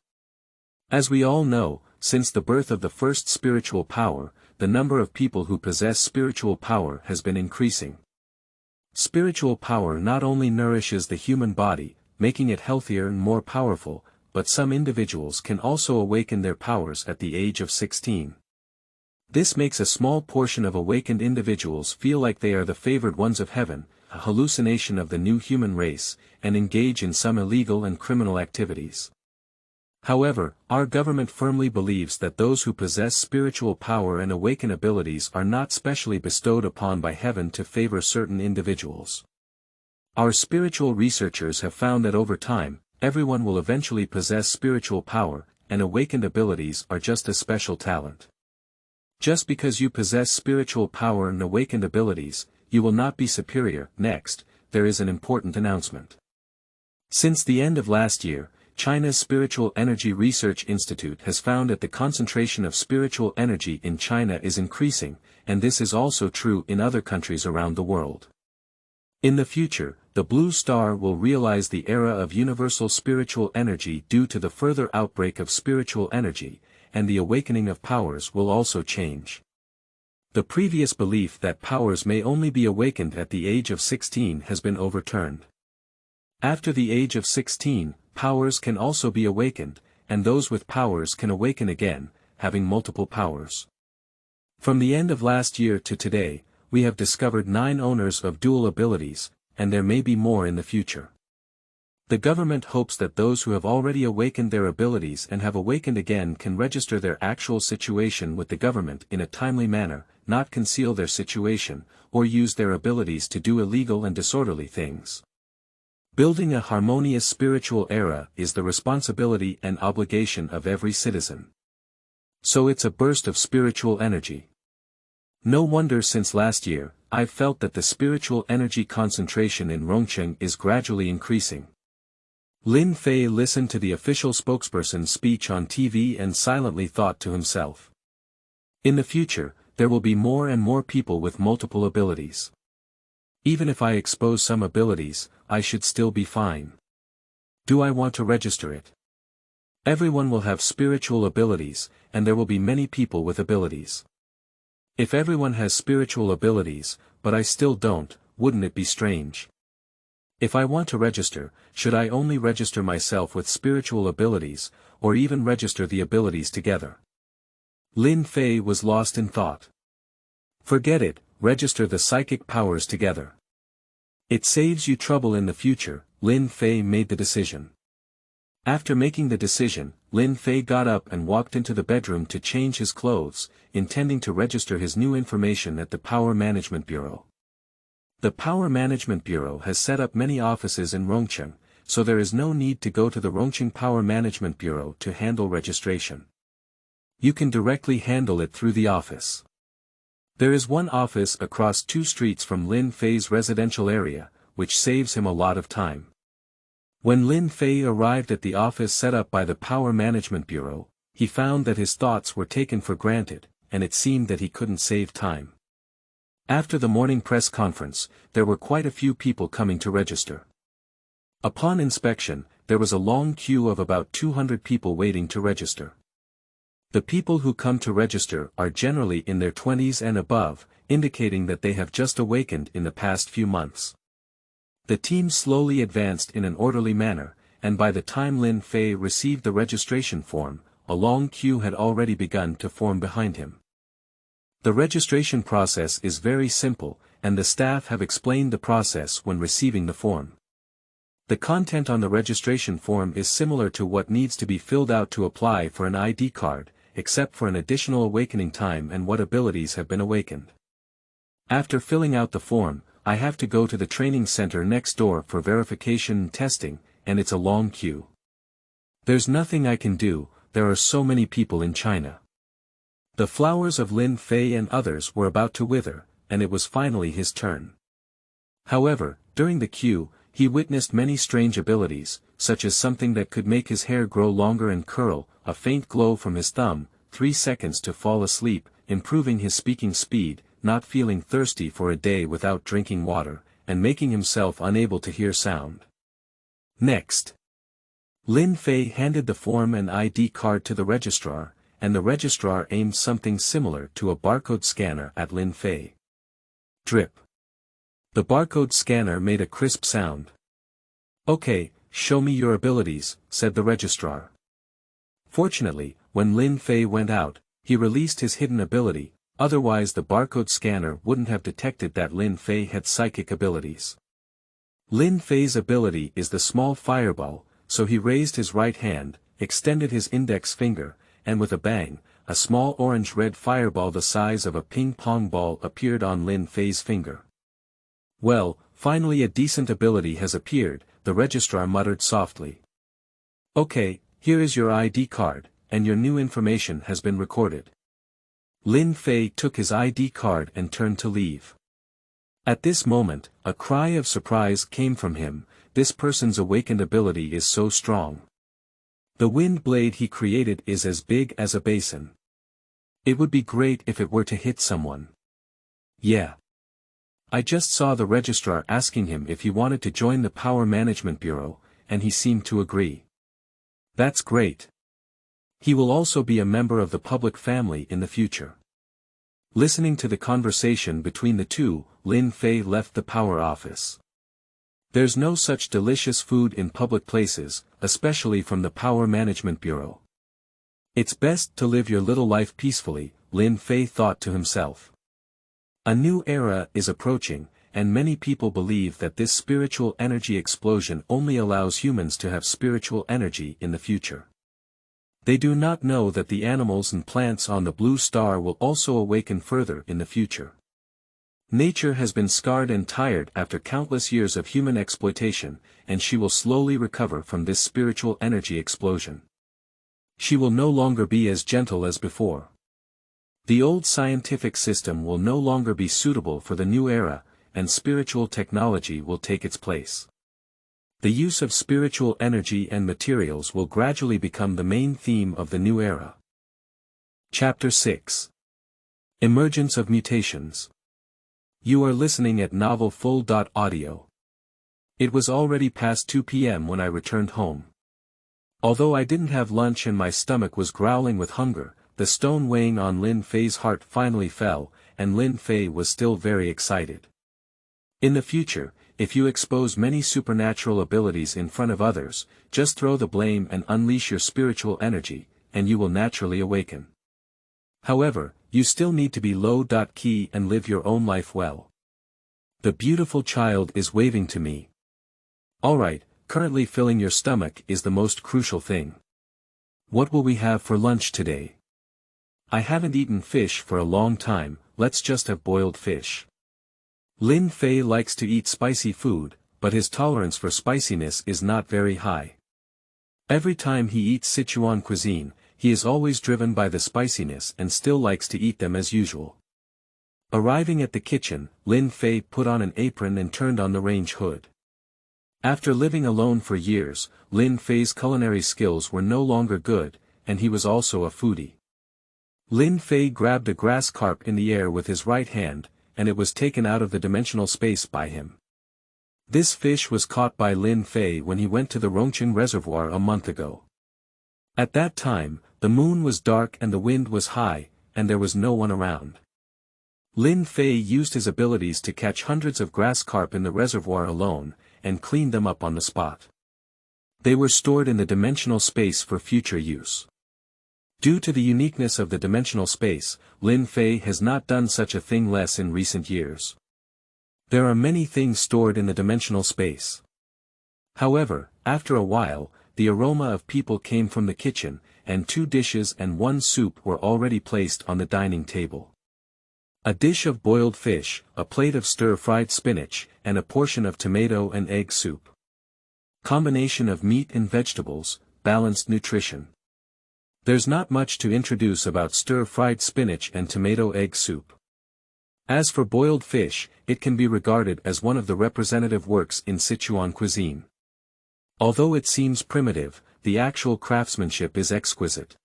As we all know, since the birth of the first spiritual power, the number of people who possess spiritual power has been increasing. Spiritual power not only nourishes the human body, making it healthier and more powerful, but some individuals can also awaken their powers at the age of 16. This makes a small portion of awakened individuals feel like they are the favored ones of heaven, a hallucination of the new human race, and engage in some illegal and criminal activities. However, our government firmly believes that those who possess spiritual power and awaken abilities are not specially bestowed upon by heaven to favor certain individuals. Our spiritual researchers have found that over time, everyone will eventually possess spiritual power, and awakened abilities are just a special talent. Just because you possess spiritual power and awakened abilities, you will not be superior. Next, there is an important announcement. Since the end of last year, China's Spiritual Energy Research Institute has found that the concentration of spiritual energy in China is increasing, and this is also true in other countries around the world. In the future, the Blue Star will realize the era of universal spiritual energy due to the further outbreak of spiritual energy, and the awakening of powers will also change. The previous belief that powers may only be awakened at the age of 16 has been overturned. After the age of 16, powers can also be awakened, and those with powers can awaken again, having multiple powers. From the end of last year to today, we have discovered 9 owners of dual abilities, and there may be more in the future. The government hopes that those who have already awakened their abilities and have awakened again can register their actual situation with the government in a timely manner, not conceal their situation, or use their abilities to do illegal and disorderly things. Building a harmonious spiritual era is the responsibility and obligation of every citizen. So it's a burst of spiritual energy. No wonder since last year, I've felt that the spiritual energy concentration in Rongcheng is gradually increasing. Lin Fei listened to the official spokesperson's speech on TV and silently thought to himself. In the future, there will be more and more people with multiple abilities. Even if I expose some abilities, I should still be fine. Do I want to register it? Everyone will have spiritual abilities, and there will be many people with abilities. If everyone has spiritual abilities, but I still don't, wouldn't it be strange? If I want to register, should I only register myself with spiritual abilities, or even register the abilities together? Lin Fei was lost in thought. Forget it, register the psychic powers together. It saves you trouble in the future. Lin Fei made the decision. After making the decision, Lin Fei got up and walked into the bedroom to change his clothes, intending to register his new information at the Power Management Bureau. The Power Management Bureau has set up many offices in Rongcheng, so there is no need to go to the Rongcheng Power Management Bureau to handle registration. You can directly handle it through the office. There is one office across 2 streets from Lin Fei's residential area, which saves him a lot of time. When Lin Fei arrived at the office set up by the Power Management Bureau, he found that his thoughts were taken for granted, and it seemed that he couldn't save time. After the morning press conference, there were quite a few people coming to register. Upon inspection, there was a long queue of about 200 people waiting to register. The people who come to register are generally in their 20s and above, indicating that they have just awakened in the past few months. The team slowly advanced in an orderly manner, and by the time Lin Fei received the registration form, a long queue had already begun to form behind him. The registration process is very simple, and the staff have explained the process when receiving the form. The content on the registration form is similar to what needs to be filled out to apply for an ID card, except for an additional awakening time and what abilities have been awakened. After filling out the form, I have to go to the training center next door for verification and testing, and it's a long queue. There's nothing I can do, there are so many people in China. The flowers of Lin Fei and others were about to wither, and it was finally his turn. However, during the queue, he witnessed many strange abilities, such as something that could make his hair grow longer and curl, a faint glow from his thumb, 3 seconds to fall asleep, improving his speaking speed, not feeling thirsty for a day without drinking water, and making himself unable to hear sound. Next, Lin Fei handed the form and ID card to the registrar, and the registrar aimed something similar to a barcode scanner at Lin Fei. Drip. The barcode scanner made a crisp sound. "Okay, show me your abilities," said the registrar. Fortunately, when Lin Fei went out, he released his hidden ability, otherwise the barcode scanner wouldn't have detected that Lin Fei had psychic abilities. Lin Fei's ability is the small fireball, so he raised his right hand, extended his index finger, and with a bang, a small orange-red fireball the size of a ping-pong ball appeared on Lin Fei's finger. "Well, finally a decent ability has appeared," the registrar muttered softly. "Okay, here is your ID card, and your new information has been recorded." Lin Fei took his ID card and turned to leave. At this moment, a cry of surprise came from him. This person's awakened ability is so strong. The wind blade he created is as big as a basin. It would be great if it were to hit someone. Yeah. I just saw the registrar asking him if he wanted to join the Power Management Bureau, and he seemed to agree. That's great. He will also be a member of the public family in the future. Listening to the conversation between the two, Lin Fei left the power office. There's no such delicious food in public places, especially from the Power Management Bureau. It's best to live your little life peacefully, Lin Fei thought to himself. A new era is approaching, and many people believe that this spiritual energy explosion only allows humans to have spiritual energy in the future. They do not know that the animals and plants on the blue star will also awaken further in the future. Nature has been scarred and tired after countless years of human exploitation, and she will slowly recover from this spiritual energy explosion. She will no longer be as gentle as before. The old scientific system will no longer be suitable for the new era, and spiritual technology will take its place. The use of spiritual energy and materials will gradually become the main theme of the new era. Chapter 6. Emergence of Mutations. You are listening at novelfull.audio. It was already past 2 p.m. when I returned home. Although I didn't have lunch and my stomach was growling with hunger, the stone weighing on Lin Fei's heart finally fell, and Lin Fei was still very excited. In the future, if you expose many supernatural abilities in front of others, just throw the blame and unleash your spiritual energy, and you will naturally awaken. However, you still need to be low-key and live your own life well. The beautiful child is waving to me. Alright, currently filling your stomach is the most crucial thing. What will we have for lunch today? I haven't eaten fish for a long time, let's just have boiled fish. Lin Fei likes to eat spicy food, but his tolerance for spiciness is not very high. Every time he eats Sichuan cuisine, he is always driven by the spiciness and still likes to eat them as usual. Arriving at the kitchen, Lin Fei put on an apron and turned on the range hood. After living alone for years, Lin Fei's culinary skills were no longer good, and he was also a foodie. Lin Fei grabbed a grass carp in the air with his right hand, and it was taken out of the dimensional space by him. This fish was caught by Lin Fei when he went to the Rongqing Reservoir a month ago. At that time, the moon was dark and the wind was high, and there was no one around. Lin Fei used his abilities to catch hundreds of grass carp in the reservoir alone, and cleaned them up on the spot. They were stored in the dimensional space for future use. Due to the uniqueness of the dimensional space, Lin Fei has not done such a thing less in recent years. There are many things stored in the dimensional space. However, after a while, the aroma of people came from the kitchen, and 2 dishes and 1 soup were already placed on the dining table. A dish of boiled fish, a plate of stir-fried spinach, and a portion of tomato and egg soup. Combination of meat and vegetables, balanced nutrition. There's not much to introduce about stir-fried spinach and tomato egg soup. As for boiled fish, it can be regarded as one of the representative works in Sichuan cuisine. Although it seems primitive, the actual craftsmanship is exquisite.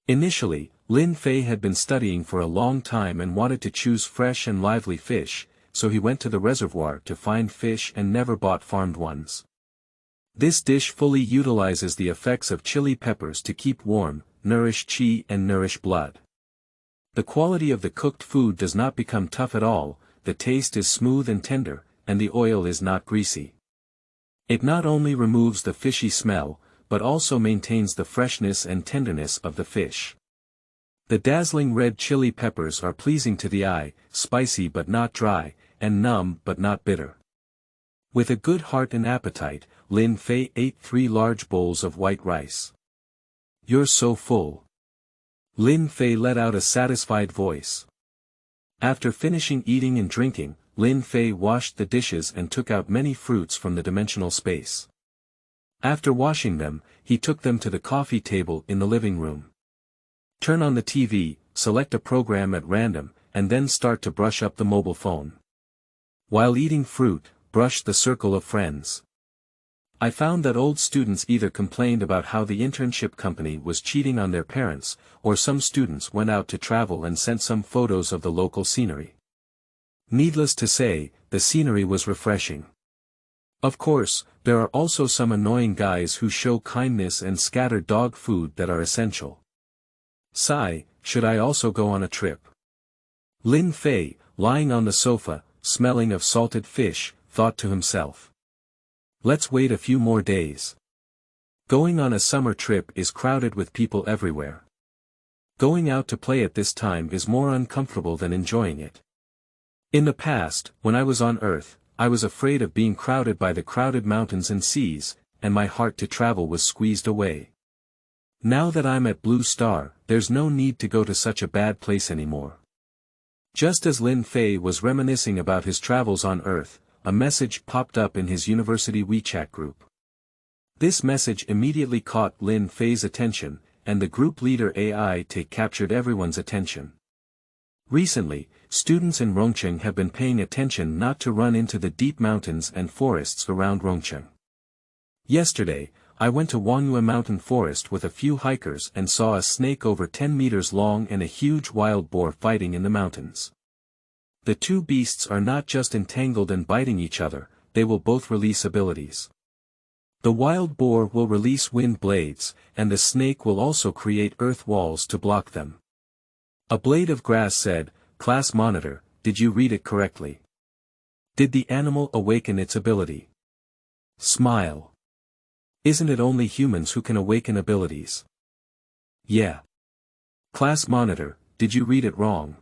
Initially, Lin Fei had been studying for a long time and wanted to choose fresh and lively fish, so he went to the reservoir to find fish and never bought farmed ones. This dish fully utilizes the effects of chili peppers to keep warm, nourish qi and nourish blood. The quality of the cooked food does not become tough at all, the taste is smooth and tender, and the oil is not greasy. It not only removes the fishy smell, but also maintains the freshness and tenderness of the fish. The dazzling red chili peppers are pleasing to the eye, spicy but not dry, and numb but not bitter. With a good heart and appetite, Lin Fei ate 3 large bowls of white rice. "You're so full." Lin Fei let out a satisfied voice. After finishing eating and drinking, Lin Fei washed the dishes and took out many fruits from the dimensional space. After washing them, he took them to the coffee table in the living room. Turn on the TV, select a program at random, and then start to brush up the mobile phone. While eating fruit, brush the circle of friends. I found that old students either complained about how the internship company was cheating on their parents, or some students went out to travel and sent some photos of the local scenery. Needless to say, the scenery was refreshing. Of course, there are also some annoying guys who show kindness and scatter dog food that are essential. Sigh, should I also go on a trip? Lin Fei, lying on the sofa, smelling of salted fish, thought to himself. Let's wait a few more days. Going on a summer trip is crowded with people everywhere. Going out to play at this time is more uncomfortable than enjoying it. In the past, when I was on Earth, I was afraid of being crowded by the crowded mountains and seas, and my heart to travel was squeezed away. Now that I'm at Blue Star, there's no need to go to such a bad place anymore. Just as Lin Fei was reminiscing about his travels on Earth, a message popped up in his university WeChat group. This message immediately caught Lin Fei's attention, and the group leader AI captured everyone's attention. Recently, students in Rongqing have been paying attention not to run into the deep mountains and forests around Rongqing. Yesterday, I went to Wangyue Mountain Forest with a few hikers and saw a snake over 10 meters long and a huge wild boar fighting in the mountains. The 2 beasts are not just entangled and biting each other, they will both release abilities. The wild boar will release wind blades, and the snake will also create earth walls to block them. A blade of grass said, "Class monitor, did you read it correctly? Did the animal awaken its ability?" Smile. Isn't it only humans who can awaken abilities? Yeah. Class monitor, did you read it wrong?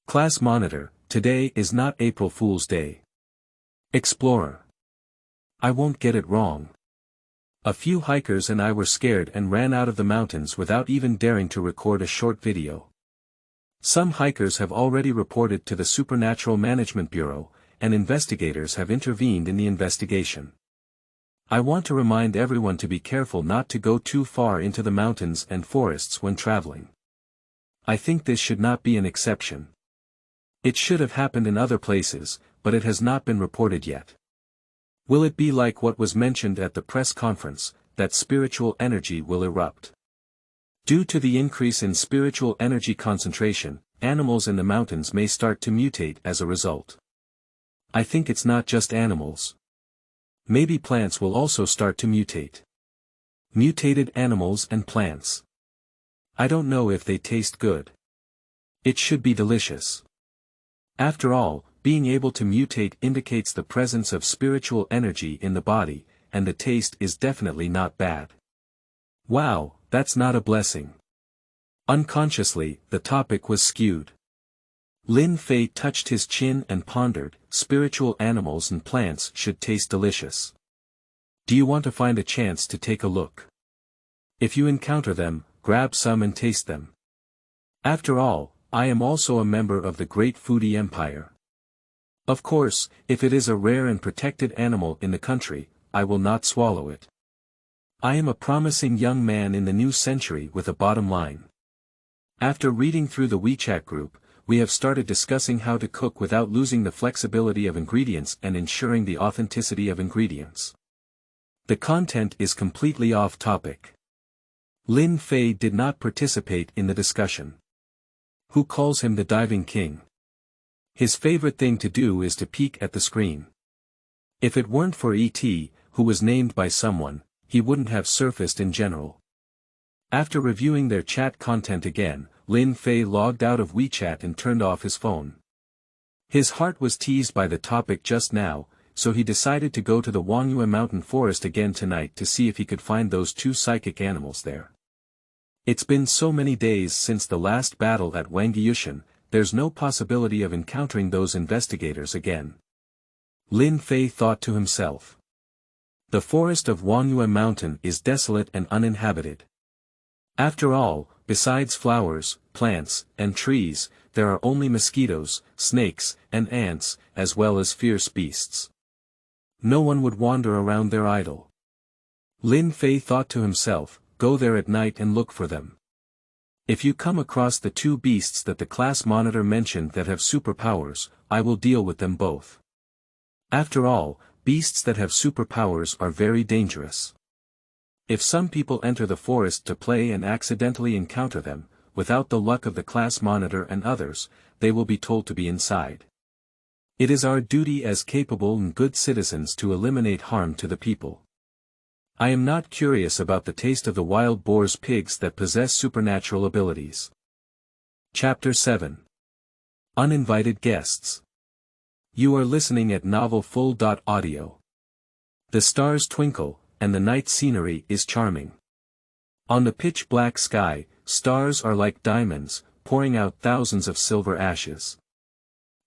Class monitor, today is not April Fool's Day. Explorer. I won't get it wrong. A few hikers and I were scared and ran out of the mountains without even daring to record a short video. Some hikers have already reported to the Supernatural Management Bureau, and investigators have intervened in the investigation. I want to remind everyone to be careful not to go too far into the mountains and forests when traveling. I think this should not be an exception. It should have happened in other places, but it has not been reported yet. Will it be like what was mentioned at the press conference, that spiritual energy will erupt? Due to the increase in spiritual energy concentration, animals in the mountains may start to mutate as a result. I think it's not just animals. Maybe plants will also start to mutate. Mutated animals and plants. I don't know if they taste good. It should be delicious. After all, being able to mutate indicates the presence of spiritual energy in the body, and the taste is definitely not bad. Wow, that's not a blessing. Unconsciously, the topic was skewed. Lin Fei touched his chin and pondered, spiritual animals and plants should taste delicious. Do you want to find a chance to take a look? If you encounter them, grab some and taste them. After all, I am also a member of the great foodie empire. Of course, if it is a rare and protected animal in the country, I will not swallow it. I am a promising young man in the new century with a bottom line. After reading through the WeChat group, we have started discussing how to cook without losing the flexibility of ingredients and ensuring the authenticity of ingredients. The content is completely off topic. Lin Fei did not participate in the discussion. Who calls him the diving king? His favorite thing to do is to peek at the screen. If it weren't for E.T., who was named by someone, he wouldn't have surfaced in general. After reviewing their chat content again, Lin Fei logged out of WeChat and turned off his phone. His heart was teased by the topic just now, so he decided to go to the Wangyue Mountain Forest again tonight to see if he could find those two psychic animals there. It's been so many days since the last battle at Wangyushan, there's no possibility of encountering those investigators again. Lin Fei thought to himself. The forest of Wangyue Mountain is desolate and uninhabited. After all, besides flowers, plants, and trees, there are only mosquitoes, snakes, and ants, as well as fierce beasts. No one would wander around there idle. Lin Fei thought to himself, go there at night and look for them. If you come across the two beasts that the class monitor mentioned that have superpowers, I will deal with them both. After all, beasts that have superpowers are very dangerous. If some people enter the forest to play and accidentally encounter them, without the luck of the class monitor and others, they will be told to be inside. It is our duty as capable and good citizens to eliminate harm to the people. I am not curious about the taste of the wild boar's pigs that possess supernatural abilities. Chapter 7. Uninvited Guests. You are listening at novelfull.audio. The stars twinkle, and the night scenery is charming. On the pitch-black sky, stars are like diamonds, pouring out thousands of silver ashes.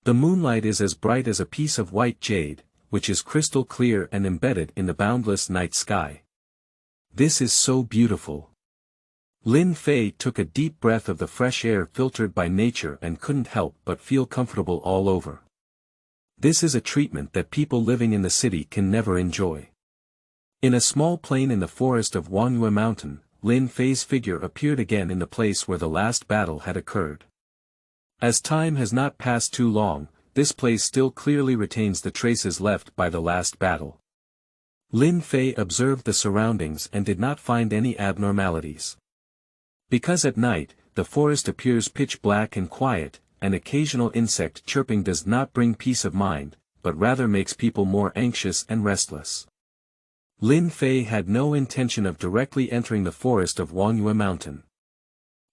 The moonlight is as bright as a piece of white jade, which is crystal clear and embedded in the boundless night sky. This is so beautiful. Lin Fei took a deep breath of the fresh air filtered by nature and couldn't help but feel comfortable all over. This is a treatment that people living in the city can never enjoy. In a small plain in the forest of Wangyue Mountain, Lin Fei's figure appeared again in the place where the last battle had occurred. As time has not passed too long, this place still clearly retains the traces left by the last battle. Lin Fei observed the surroundings and did not find any abnormalities. Because at night, the forest appears pitch black and quiet, an occasional insect chirping does not bring peace of mind, but rather makes people more anxious and restless. Lin Fei had no intention of directly entering the forest of Wangyue Mountain.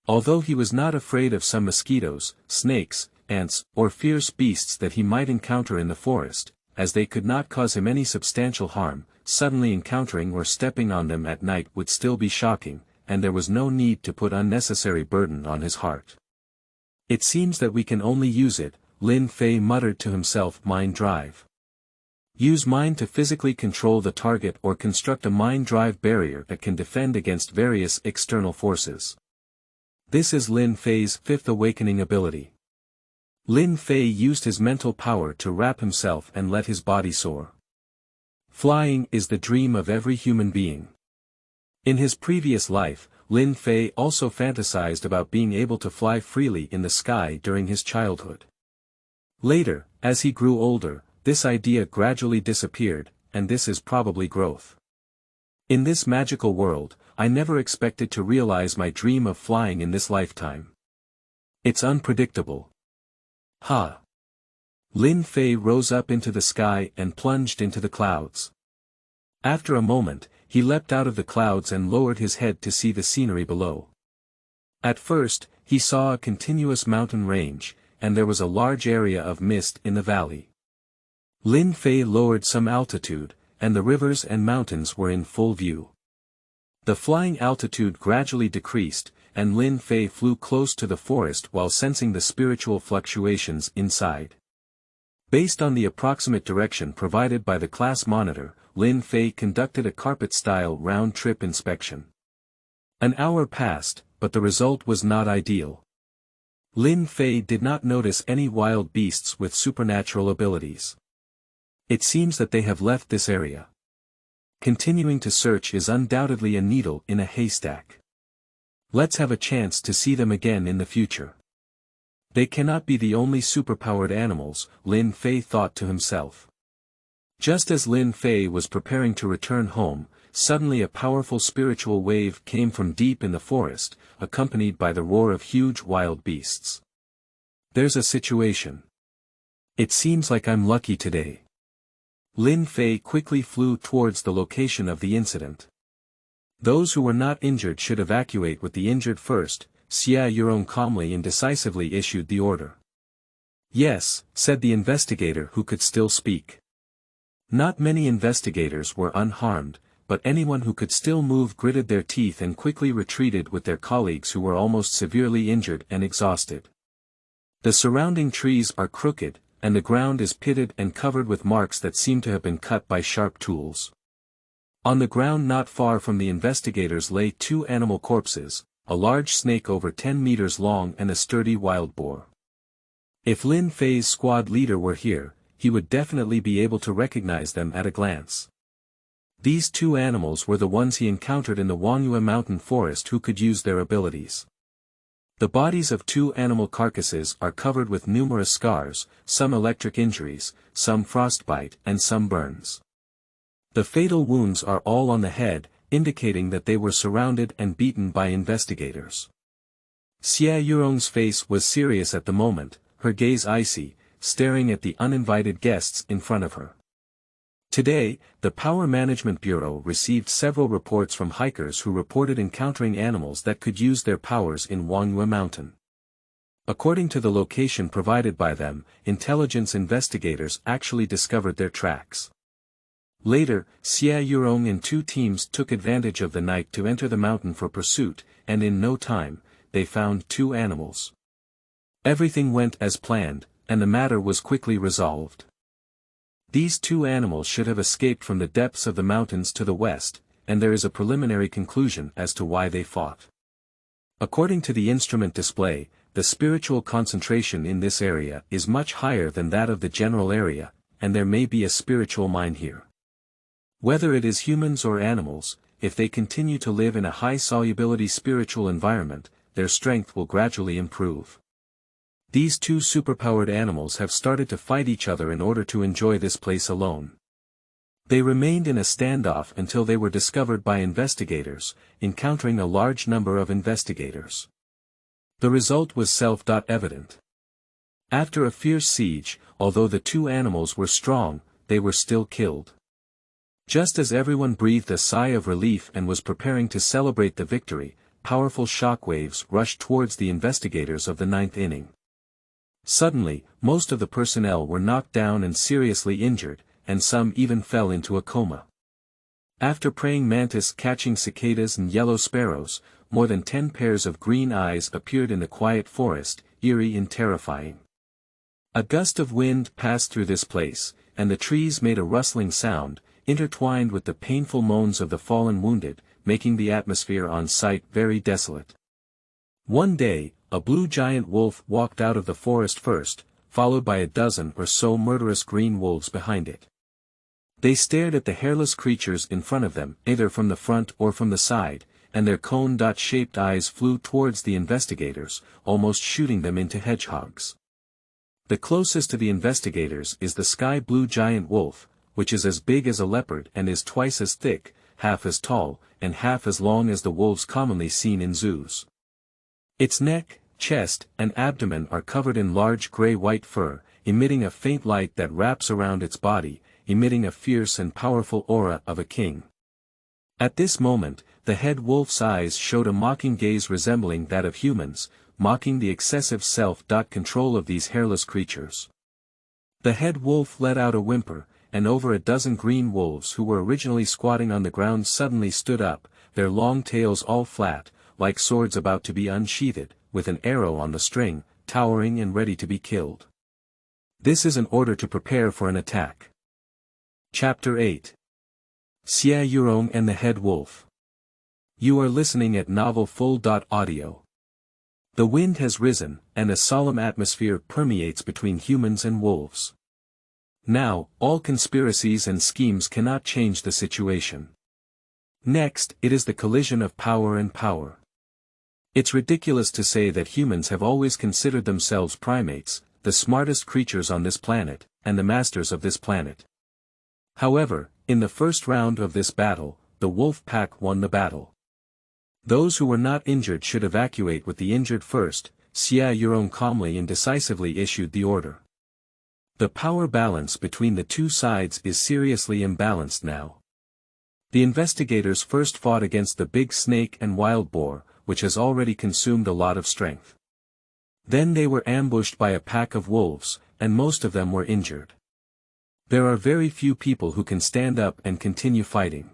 Although he was not afraid of some mosquitoes, snakes, ants, or fierce beasts that he might encounter in the forest, as they could not cause him any substantial harm, suddenly encountering or stepping on them at night would still be shocking, and there was no need to put unnecessary burden on his heart. It seems that we can only use it, Lin Fei muttered to himself. Mind drive. Use mind to physically control the target or construct a mind drive barrier that can defend against various external forces. This is Lin Fei's fifth awakening ability. Lin Fei used his mental power to wrap himself and let his body soar. Flying is the dream of every human being. In his previous life, Lin Fei also fantasized about being able to fly freely in the sky during his childhood. Later, as he grew older, this idea gradually disappeared, and this is probably growth. In this magical world, I never expected to realize my dream of flying in this lifetime. It's unpredictable. Ha! Lin Fei rose up into the sky and plunged into the clouds. After a moment, he leapt out of the clouds and lowered his head to see the scenery below. At first, he saw a continuous mountain range, and there was a large area of mist in the valley. Lin Fei lowered some altitude, and the rivers and mountains were in full view. The flying altitude gradually decreased, and Lin Fei flew close to the forest while sensing the spiritual fluctuations inside. Based on the approximate direction provided by the class monitor, Lin Fei conducted a carpet-style round-trip inspection. An hour passed, but the result was not ideal. Lin Fei did not notice any wild beasts with supernatural abilities. It seems that they have left this area. Continuing to search is undoubtedly a needle in a haystack. Let's have a chance to see them again in the future. They cannot be the only superpowered animals, Lin Fei thought to himself. Just as Lin Fei was preparing to return home, suddenly a powerful spiritual wave came from deep in the forest, accompanied by the roar of huge wild beasts. There's a situation. It seems like I'm lucky today. Lin Fei quickly flew towards the location of the incident. Those who were not injured should evacuate with the injured first, Xia Yurong calmly and decisively issued the order. Yes, said the investigator who could still speak. Not many investigators were unharmed, but anyone who could still move gritted their teeth and quickly retreated with their colleagues who were almost severely injured and exhausted. The surrounding trees are crooked, and the ground is pitted and covered with marks that seem to have been cut by sharp tools. On the ground not far from the investigators lay two animal corpses, a large snake over 10 meters long and a sturdy wild boar. If Lin Fei's squad leader were here, he would definitely be able to recognize them at a glance. These two animals were the ones he encountered in the Wangyue mountain forest who could use their abilities. The bodies of two animal carcasses are covered with numerous scars, some electric injuries, some frostbite and some burns. The fatal wounds are all on the head, indicating that they were surrounded and beaten by investigators. Xia Yurong's face was serious at the moment, her gaze icy, staring at the uninvited guests in front of her. Today, the Power Management Bureau received several reports from hikers who reported encountering animals that could use their powers in Wangyue Mountain. According to the location provided by them, intelligence investigators actually discovered their tracks. Later, Xia Yurong and two teams took advantage of the night to enter the mountain for pursuit, and in no time, they found two animals. Everything went as planned, and the matter was quickly resolved. These two animals should have escaped from the depths of the mountains to the west, and there is a preliminary conclusion as to why they fought. According to the instrument display, the spiritual concentration in this area is much higher than that of the general area, and there may be a spiritual mine here. Whether it is humans or animals, if they continue to live in a high-solubility spiritual environment, their strength will gradually improve. These two superpowered animals have started to fight each other in order to enjoy this place alone. They remained in a standoff until they were discovered by investigators, encountering a large number of investigators. The result was self-evident. After a fierce siege, although the two animals were strong, they were still killed. Just as everyone breathed a sigh of relief and was preparing to celebrate the victory, powerful shockwaves rushed towards the investigators of the ninth inning. Suddenly, most of the personnel were knocked down and seriously injured, and some even fell into a coma. After praying mantis catching cicadas and yellow sparrows, more than 10 pairs of green eyes appeared in the quiet forest, eerie and terrifying. A gust of wind passed through this place, and the trees made a rustling sound, intertwined with the painful moans of the fallen wounded, making the atmosphere on site very desolate. One day, a blue giant wolf walked out of the forest first, followed by a dozen or so murderous green wolves behind it. They stared at the hairless creatures in front of them, either from the front or from the side, and their cone-shaped eyes flew towards the investigators, almost shooting them into hedgehogs. The closest to the investigators is the sky-blue giant wolf, which is as big as a leopard and is twice as thick, half as tall, and half as long as the wolves commonly seen in zoos. Its neck, chest, and abdomen are covered in large gray-white fur, emitting a faint light that wraps around its body, emitting a fierce and powerful aura of a king. At this moment, the head wolf's eyes showed a mocking gaze resembling that of humans, mocking the excessive self-control of these hairless creatures. The head wolf let out a whimper, and over a dozen green wolves who were originally squatting on the ground suddenly stood up, their long tails all flat, like swords about to be unsheathed, with an arrow on the string, towering and ready to be killed. This is an order to prepare for an attack. Chapter 8. Xia Yurong and the Head Wolf. You are listening at novelfull.audio. The wind has risen, and a solemn atmosphere permeates between humans and wolves. Now, all conspiracies and schemes cannot change the situation. Next, it is the collision of power and power. It's ridiculous to say that humans have always considered themselves primates, the smartest creatures on this planet, and the masters of this planet. However, in the first round of this battle, the wolf pack won the battle. Those who were not injured should evacuate with the injured first. Xia Yurong calmly and decisively issued the order. The power balance between the two sides is seriously imbalanced now. The investigators first fought against the big snake and wild boar, which has already consumed a lot of strength. Then they were ambushed by a pack of wolves, and most of them were injured. There are very few people who can stand up and continue fighting.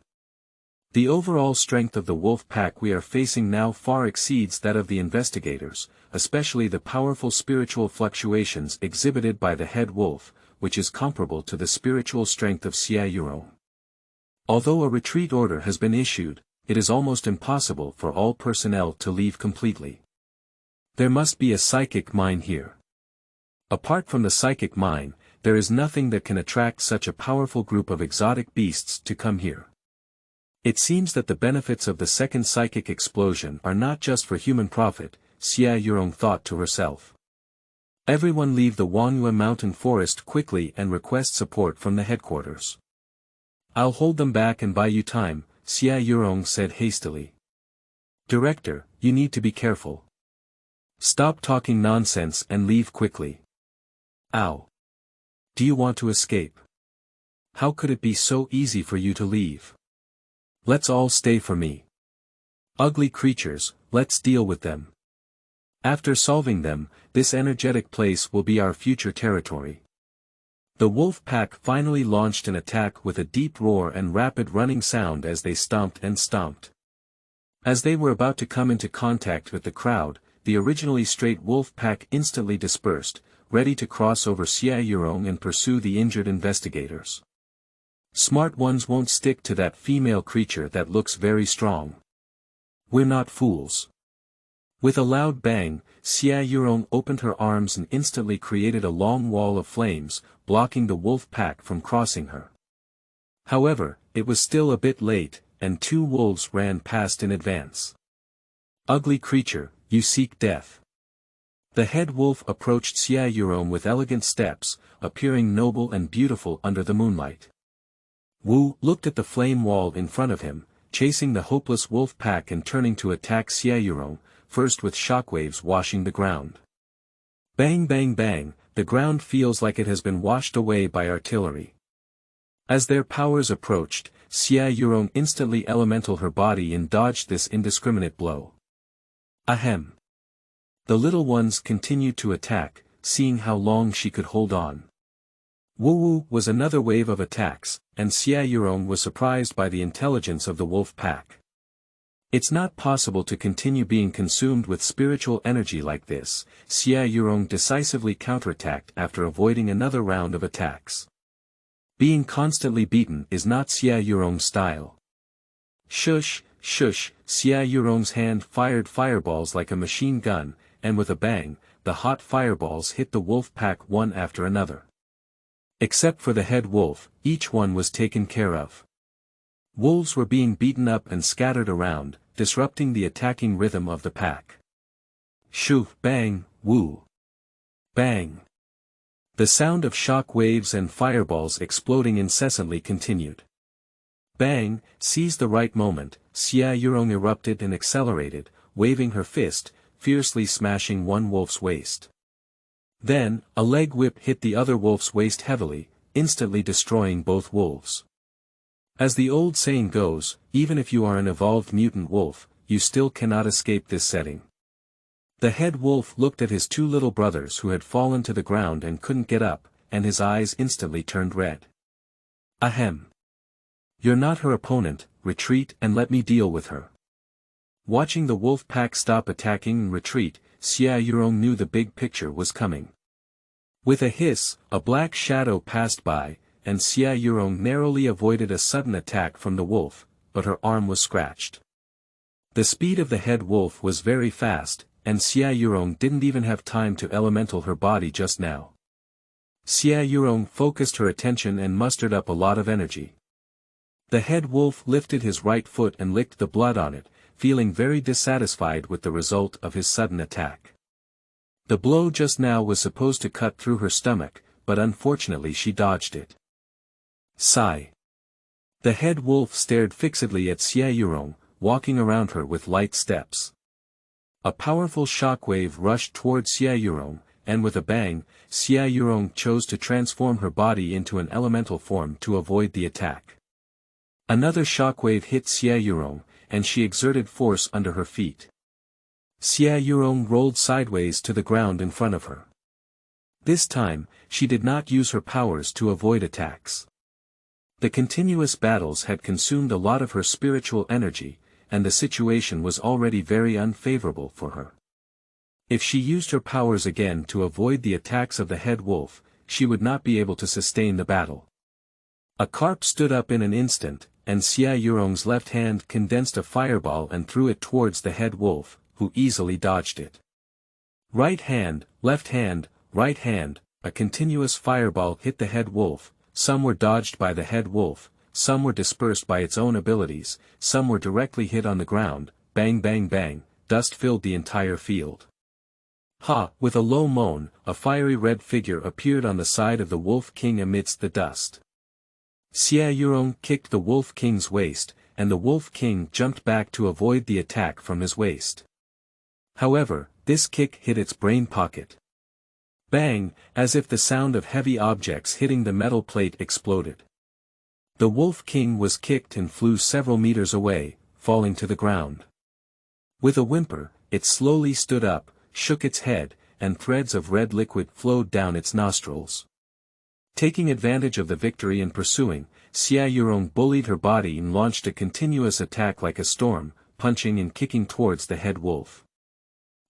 The overall strength of the wolf pack we are facing now far exceeds that of the investigators, especially the powerful spiritual fluctuations exhibited by the head wolf, which is comparable to the spiritual strength of Xia Yurong. Although a retreat order has been issued, it is almost impossible for all personnel to leave completely. There must be a psychic mine here. Apart from the psychic mine, there is nothing that can attract such a powerful group of exotic beasts to come here. It seems that the benefits of the second psychic explosion are not just for human profit, Xia Yurong thought to herself. Everyone leave the Wangyue mountain forest quickly and request support from the headquarters. I'll hold them back and buy you time, Xia Yurong said hastily. Director, you need to be careful. Stop talking nonsense and leave quickly. Ow. Do you want to escape? How could it be so easy for you to leave? Let's all stay for me. Ugly creatures, let's deal with them. After solving them, this energetic place will be our future territory. The wolf pack finally launched an attack with a deep roar and rapid running sound as they stomped and stomped. As they were about to come into contact with the crowd, the originally straight wolf pack instantly dispersed, ready to cross over Xia Yurong and pursue the injured investigators. Smart ones won't stick to that female creature that looks very strong. We're not fools. With a loud bang, Xia Yurong opened her arms and instantly created a long wall of flames, blocking the wolf pack from crossing her. However, it was still a bit late, and two wolves ran past in advance. Ugly creature, you seek death. The head wolf approached Xia Yurong with elegant steps, appearing noble and beautiful under the moonlight. Wu looked at the flame wall in front of him, chasing the hopeless wolf pack and turning to attack Xia Yurong, first with shockwaves washing the ground. Bang bang bang, the ground feels like it has been washed away by artillery. As their powers approached, Xia Yurong instantly elemental her body and dodged this indiscriminate blow. Ahem. The little ones continued to attack, seeing how long she could hold on. Woo-woo was another wave of attacks, and Xia Yurong was surprised by the intelligence of the wolf pack. It's not possible to continue being consumed with spiritual energy like this, Xia Yurong decisively counterattacked after avoiding another round of attacks. Being constantly beaten is not Xia Yurong's style. Shush, shush, Xia Yurong's hand fired fireballs like a machine gun, and with a bang, the hot fireballs hit the wolf pack one after another. Except for the head wolf, each one was taken care of. Wolves were being beaten up and scattered around, disrupting the attacking rhythm of the pack. Shoo, bang, woo. Bang. The sound of shock waves and fireballs exploding incessantly continued. Bang, seized the right moment, Xia Yurong erupted and accelerated, waving her fist, fiercely smashing one wolf's waist. Then, a leg whip hit the other wolf's waist heavily, instantly destroying both wolves. As the old saying goes, even if you are an evolved mutant wolf, you still cannot escape this setting. The head wolf looked at his two little brothers who had fallen to the ground and couldn't get up, and his eyes instantly turned red. Ahem. You're not her opponent, retreat and let me deal with her. Watching the wolf pack stop attacking and retreat, Xia Yurong knew the big picture was coming. With a hiss, a black shadow passed by, and Xia Yurong narrowly avoided a sudden attack from the wolf, but her arm was scratched. The speed of the head wolf was very fast, and Xia Yurong didn't even have time to elemental her body just now. Xia Yurong focused her attention and mustered up a lot of energy. The head wolf lifted his right foot and licked the blood on it, feeling very dissatisfied with the result of his sudden attack. The blow just now was supposed to cut through her stomach, but unfortunately she dodged it. Sigh. The head wolf stared fixedly at Xia Yurong, walking around her with light steps. A powerful shockwave rushed towards Xia Yurong, and with a bang, Xia Yurong chose to transform her body into an elemental form to avoid the attack. Another shockwave hit Xia Yurong, and she exerted force under her feet. Xia Yurong rolled sideways to the ground in front of her. This time, she did not use her powers to avoid attacks. The continuous battles had consumed a lot of her spiritual energy, and the situation was already very unfavorable for her. If she used her powers again to avoid the attacks of the head wolf, she would not be able to sustain the battle. A carp stood up in an instant, and Xia Yurong's left hand condensed a fireball and threw it towards the head wolf, who easily dodged it. Right hand, right hand, a continuous fireball hit the head wolf, some were dodged by the head wolf, some were dispersed by its own abilities, some were directly hit on the ground, bang bang bang, dust filled the entire field. Ha! With a low moan, a fiery red figure appeared on the side of the Wolf King amidst the dust. Xia Yurong kicked the Wolf King's waist, and the Wolf King jumped back to avoid the attack from his waist. However, this kick hit its brain pocket. Bang, as if the sound of heavy objects hitting the metal plate exploded. The Wolf King was kicked and flew several meters away, falling to the ground. With a whimper, it slowly stood up, shook its head, and threads of red liquid flowed down its nostrils. Taking advantage of the victory and pursuing, Xia Yurong bullied her body and launched a continuous attack like a storm, punching and kicking towards the head wolf.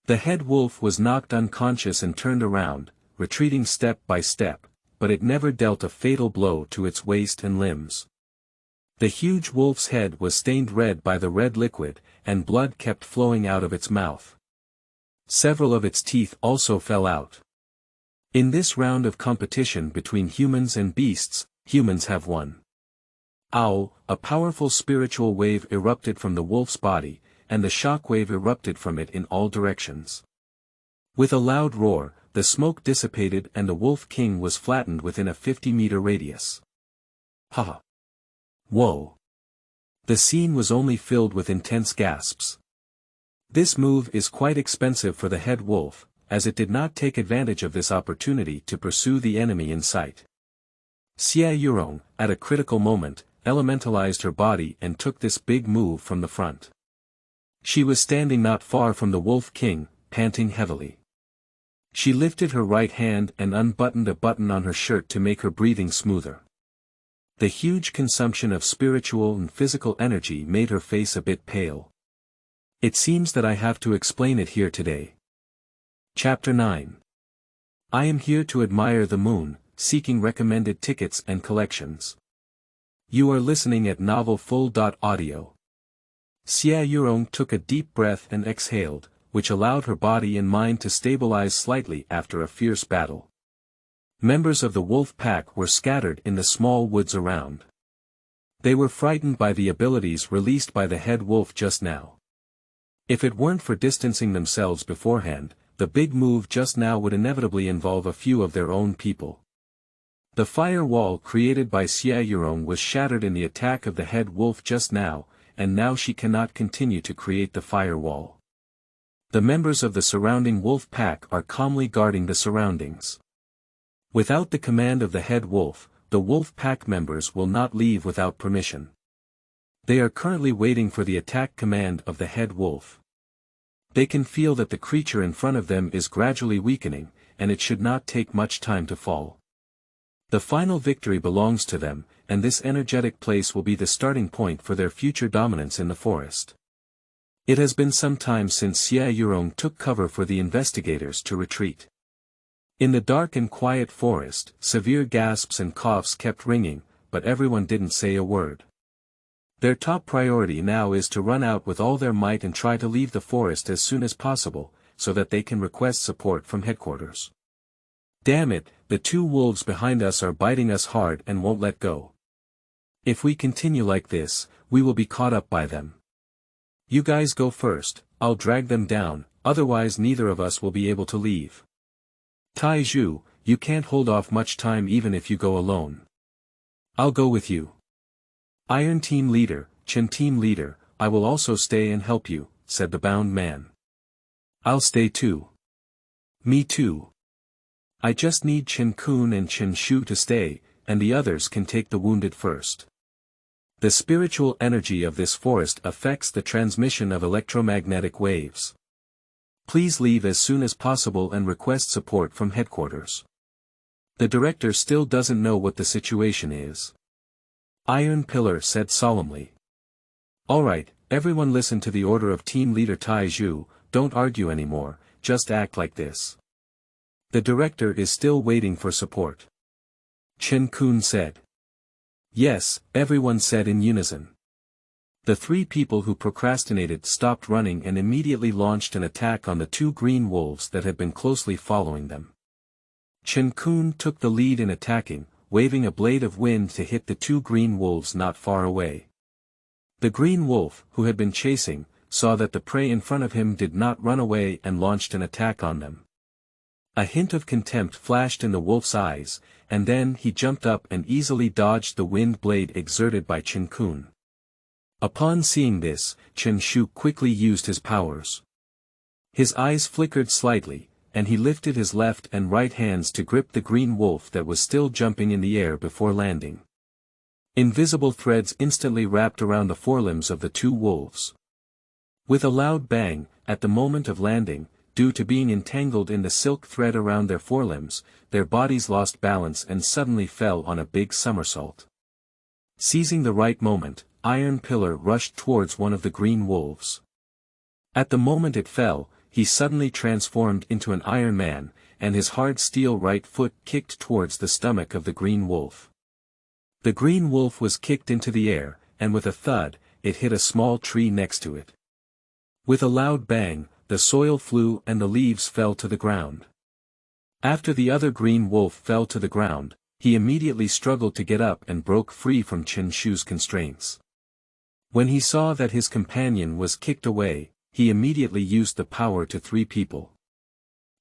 The head wolf was knocked unconscious and turned around, retreating step by step, but it never dealt a fatal blow to its waist and limbs. The huge wolf's head was stained red by the red liquid, and blood kept flowing out of its mouth. Several of its teeth also fell out. In this round of competition between humans and beasts, humans have won. Ow! A powerful spiritual wave erupted from the wolf's body, and the shock wave erupted from it in all directions. With a loud roar, the smoke dissipated and the Wolf King was flattened within a 50-meter radius. Ha! Whoa! The scene was only filled with intense gasps. This move is quite expensive for the head wolf, as it did not take advantage of this opportunity to pursue the enemy in sight. Xia Yurong, at a critical moment, elementalized her body and took this big move from the front. She was standing not far from the Wolf King, panting heavily. She lifted her right hand and unbuttoned a button on her shirt to make her breathing smoother. The huge consumption of spiritual and physical energy made her face a bit pale. It seems that I have to explain it here today. Chapter 9. I am here to admire the moon, seeking recommended tickets and collections. You are listening at novelfull.audio. Xia Yurong took a deep breath and exhaled, which allowed her body and mind to stabilize slightly after a fierce battle. Members of the wolf pack were scattered in the small woods around. They were frightened by the abilities released by the head wolf just now. If it weren't for distancing themselves beforehand, the big move just now would inevitably involve a few of their own people. The fire wall created by Xia Yurong was shattered in the attack of the head wolf just now, and now she cannot continue to create the fire wall. The members of the surrounding wolf pack are calmly guarding the surroundings. Without the command of the head wolf, the wolf pack members will not leave without permission. They are currently waiting for the attack command of the head wolf. They can feel that the creature in front of them is gradually weakening, and it should not take much time to fall. The final victory belongs to them, and this energetic place will be the starting point for their future dominance in the forest. It has been some time since Xia Yurong took cover for the investigators to retreat. In the dark and quiet forest, severe gasps and coughs kept ringing, but everyone didn't say a word. Their top priority now is to run out with all their might and try to leave the forest as soon as possible, so that they can request support from headquarters. Damn it, the two wolves behind us are biting us hard and won't let go. If we continue like this, we will be caught up by them. You guys go first, I'll drag them down, otherwise neither of us will be able to leave. Tai Zhu, you can't hold off much time even if you go alone. I'll go with you. Iron Team Leader, Chen Team Leader, I will also stay and help you, said the bound man. I'll stay too. Me too. I just need Chen Kun and Chen Shu to stay, and the others can take the wounded first. The spiritual energy of this forest affects the transmission of electromagnetic waves. Please leave as soon as possible and request support from headquarters. The director still doesn't know what the situation is. Iron Pillar said solemnly. Alright, everyone listen to the order of Team Leader Tai Zhu, don't argue anymore, just act like this. The director is still waiting for support. Chen Kun said. Yes, everyone said in unison. The three people who procrastinated stopped running and immediately launched an attack on the two green wolves that had been closely following them. Chen Kun took the lead in attacking, waving a blade of wind to hit the two green wolves not far away. The green wolf, who had been chasing, saw that the prey in front of him did not run away and launched an attack on them. A hint of contempt flashed in the wolf's eyes, and then he jumped up and easily dodged the wind blade exerted by Chen Kun. Upon seeing this, Chen Shu quickly used his powers. His eyes flickered slightly, and he lifted his left and right hands to grip the green wolf that was still jumping in the air before landing. Invisible threads instantly wrapped around the forelimbs of the two wolves. With a loud bang, at the moment of landing, due to being entangled in the silk thread around their forelimbs, their bodies lost balance and suddenly fell on a big somersault. Seizing the right moment, Iron Pillar rushed towards one of the green wolves. At the moment it fell, he suddenly transformed into an Iron Man, and his hard steel right foot kicked towards the stomach of the green wolf. The green wolf was kicked into the air, and with a thud, it hit a small tree next to it. With a loud bang, the soil flew and the leaves fell to the ground. After the other green wolf fell to the ground, he immediately struggled to get up and broke free from Chen Shu's constraints. When he saw that his companion was kicked away, he immediately used the power to three people.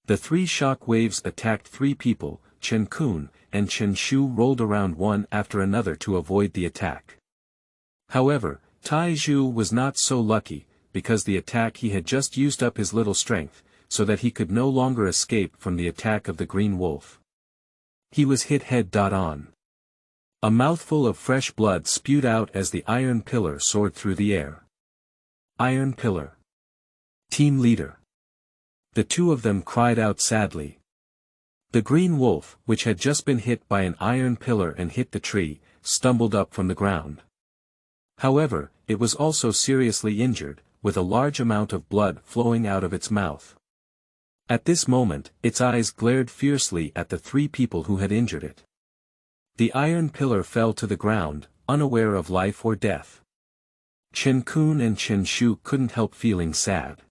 The three shock waves attacked three people, Chen Kun and Chen Shu rolled around one after another to avoid the attack. However, Tai Zhu was not so lucky, because the attack he had just used up his little strength, so that he could no longer escape from the attack of the green wolf. He was hit head-on. A mouthful of fresh blood spewed out as the iron pillar soared through the air. Iron Pillar. Team leader. The two of them cried out sadly. The green wolf, which had just been hit by an iron pillar and hit the tree, stumbled up from the ground. However, it was also seriously injured, with a large amount of blood flowing out of its mouth. At this moment, its eyes glared fiercely at the three people who had injured it. The iron pillar fell to the ground, unaware of life or death. Chen Kun and Chen Shu couldn't help feeling sad.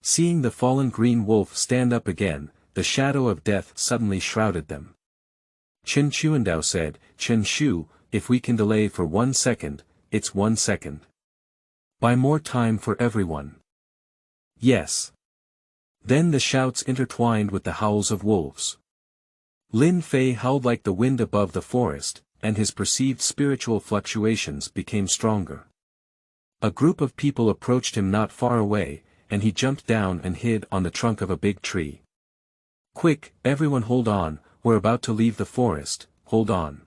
Seeing the fallen green wolf stand up again, the shadow of death suddenly shrouded them. Chen Chuandao said, "Chen Shu, if we can delay for 1 second, it's 1 second. Buy more time for everyone." Yes. Then the shouts intertwined with the howls of wolves. Lin Fei howled like the wind above the forest, and his perceived spiritual fluctuations became stronger. A group of people approached him not far away, and he jumped down and hid on the trunk of a big tree. "Quick, everyone hold on, we're about to leave the forest, hold on."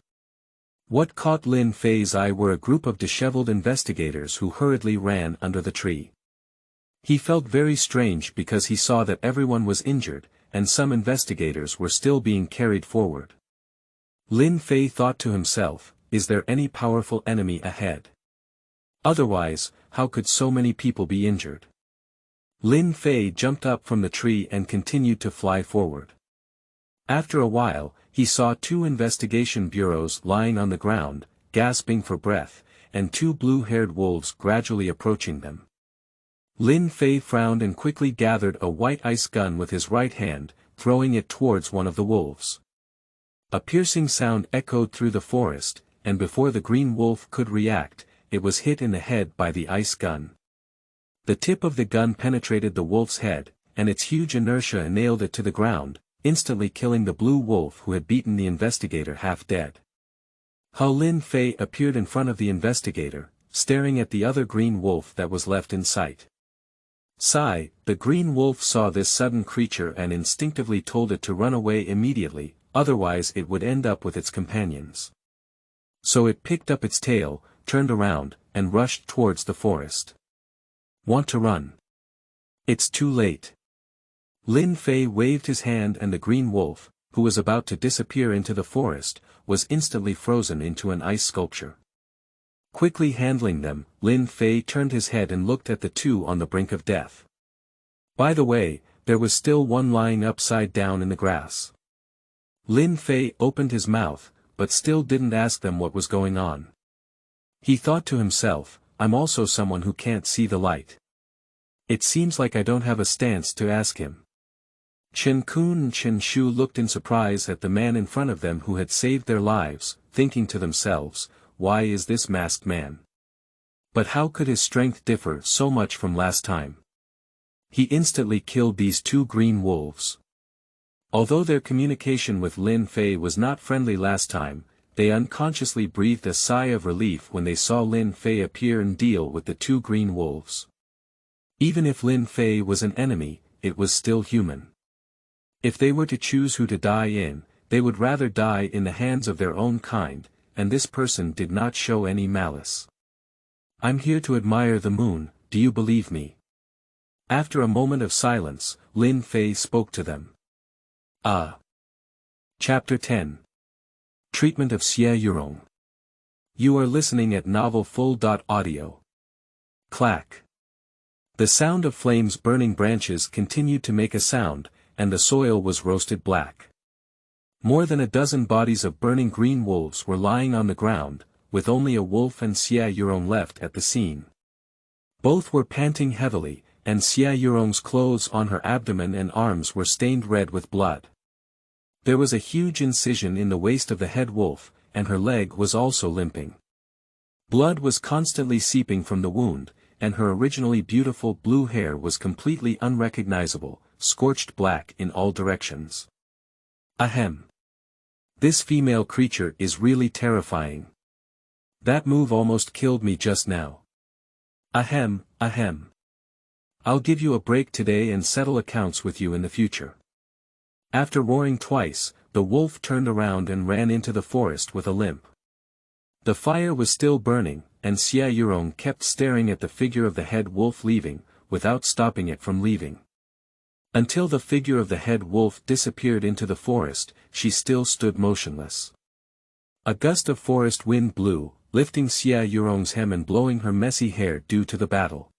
What caught Lin Fei's eye were a group of disheveled investigators who hurriedly ran under the tree. He felt very strange because he saw that everyone was injured, and some investigators were still being carried forward. Lin Fei thought to himself, is there any powerful enemy ahead? Otherwise, how could so many people be injured? Lin Fei jumped up from the tree and continued to fly forward. After a while, he saw 2 investigation bureaus lying on the ground, gasping for breath, and 2 blue-haired wolves gradually approaching them. Lin Fei frowned and quickly gathered a white ice gun with his right hand, throwing it towards one of the wolves. A piercing sound echoed through the forest, and before the green wolf could react, it was hit in the head by the ice gun. The tip of the gun penetrated the wolf's head, and its huge inertia nailed it to the ground, instantly killing the blue wolf who had beaten the investigator half dead. Lin Fei appeared in front of the investigator, staring at the other green wolf that was left in sight. Sigh, the green wolf saw this sudden creature and instinctively told it to run away immediately, otherwise it would end up with its companions. So it picked up its tail, turned around, and rushed towards the forest. Want to run? It's too late. Lin Fei waved his hand and the green wolf, who was about to disappear into the forest, was instantly frozen into an ice sculpture. Quickly handling them, Lin Fei turned his head and looked at the 2 on the brink of death. By the way, there was still one lying upside down in the grass. Lin Fei opened his mouth, but still didn't ask them what was going on. He thought to himself, I'm also someone who can't see the light. It seems like I don't have a stance to ask him. Chen Kun and Chen Shu looked in surprise at the man in front of them who had saved their lives, thinking to themselves, why is this masked man? But how could his strength differ so much from last time? He instantly killed these 2 green wolves. Although their communication with Lin Fei was not friendly last time, they unconsciously breathed a sigh of relief when they saw Lin Fei appear and deal with the 2 green wolves. Even if Lin Fei was an enemy, it was still human. If they were to choose who to die in, they would rather die in the hands of their own kind, and this person did not show any malice. I'm here to admire the moon, do you believe me? After a moment of silence, Lin Fei spoke to them. Chapter 10. Treatment of Xie Yurong. You are listening at novelfull.audio. Clack. The sound of flames burning branches continued to make a sound, and the soil was roasted black. More than a dozen bodies of burning green wolves were lying on the ground, with only a wolf and Xie Yurong left at the scene. Both were panting heavily, and Xie Yurong's clothes on her abdomen and arms were stained red with blood. There was a huge incision in the waist of the head wolf, and her leg was also limping. Blood was constantly seeping from the wound, and her originally beautiful blue hair was completely unrecognizable, scorched black in all directions. Ahem. This female creature is really terrifying. That move almost killed me just now. Ahem, ahem. I'll give you a break today and settle accounts with you in the future. After roaring twice, the wolf turned around and ran into the forest with a limp. The fire was still burning, and Xia Yurong kept staring at the figure of the head wolf leaving, without stopping it from leaving. Until the figure of the head wolf disappeared into the forest, she still stood motionless. A gust of forest wind blew, lifting Xia Yurong's hem and blowing her messy hair due to the battle.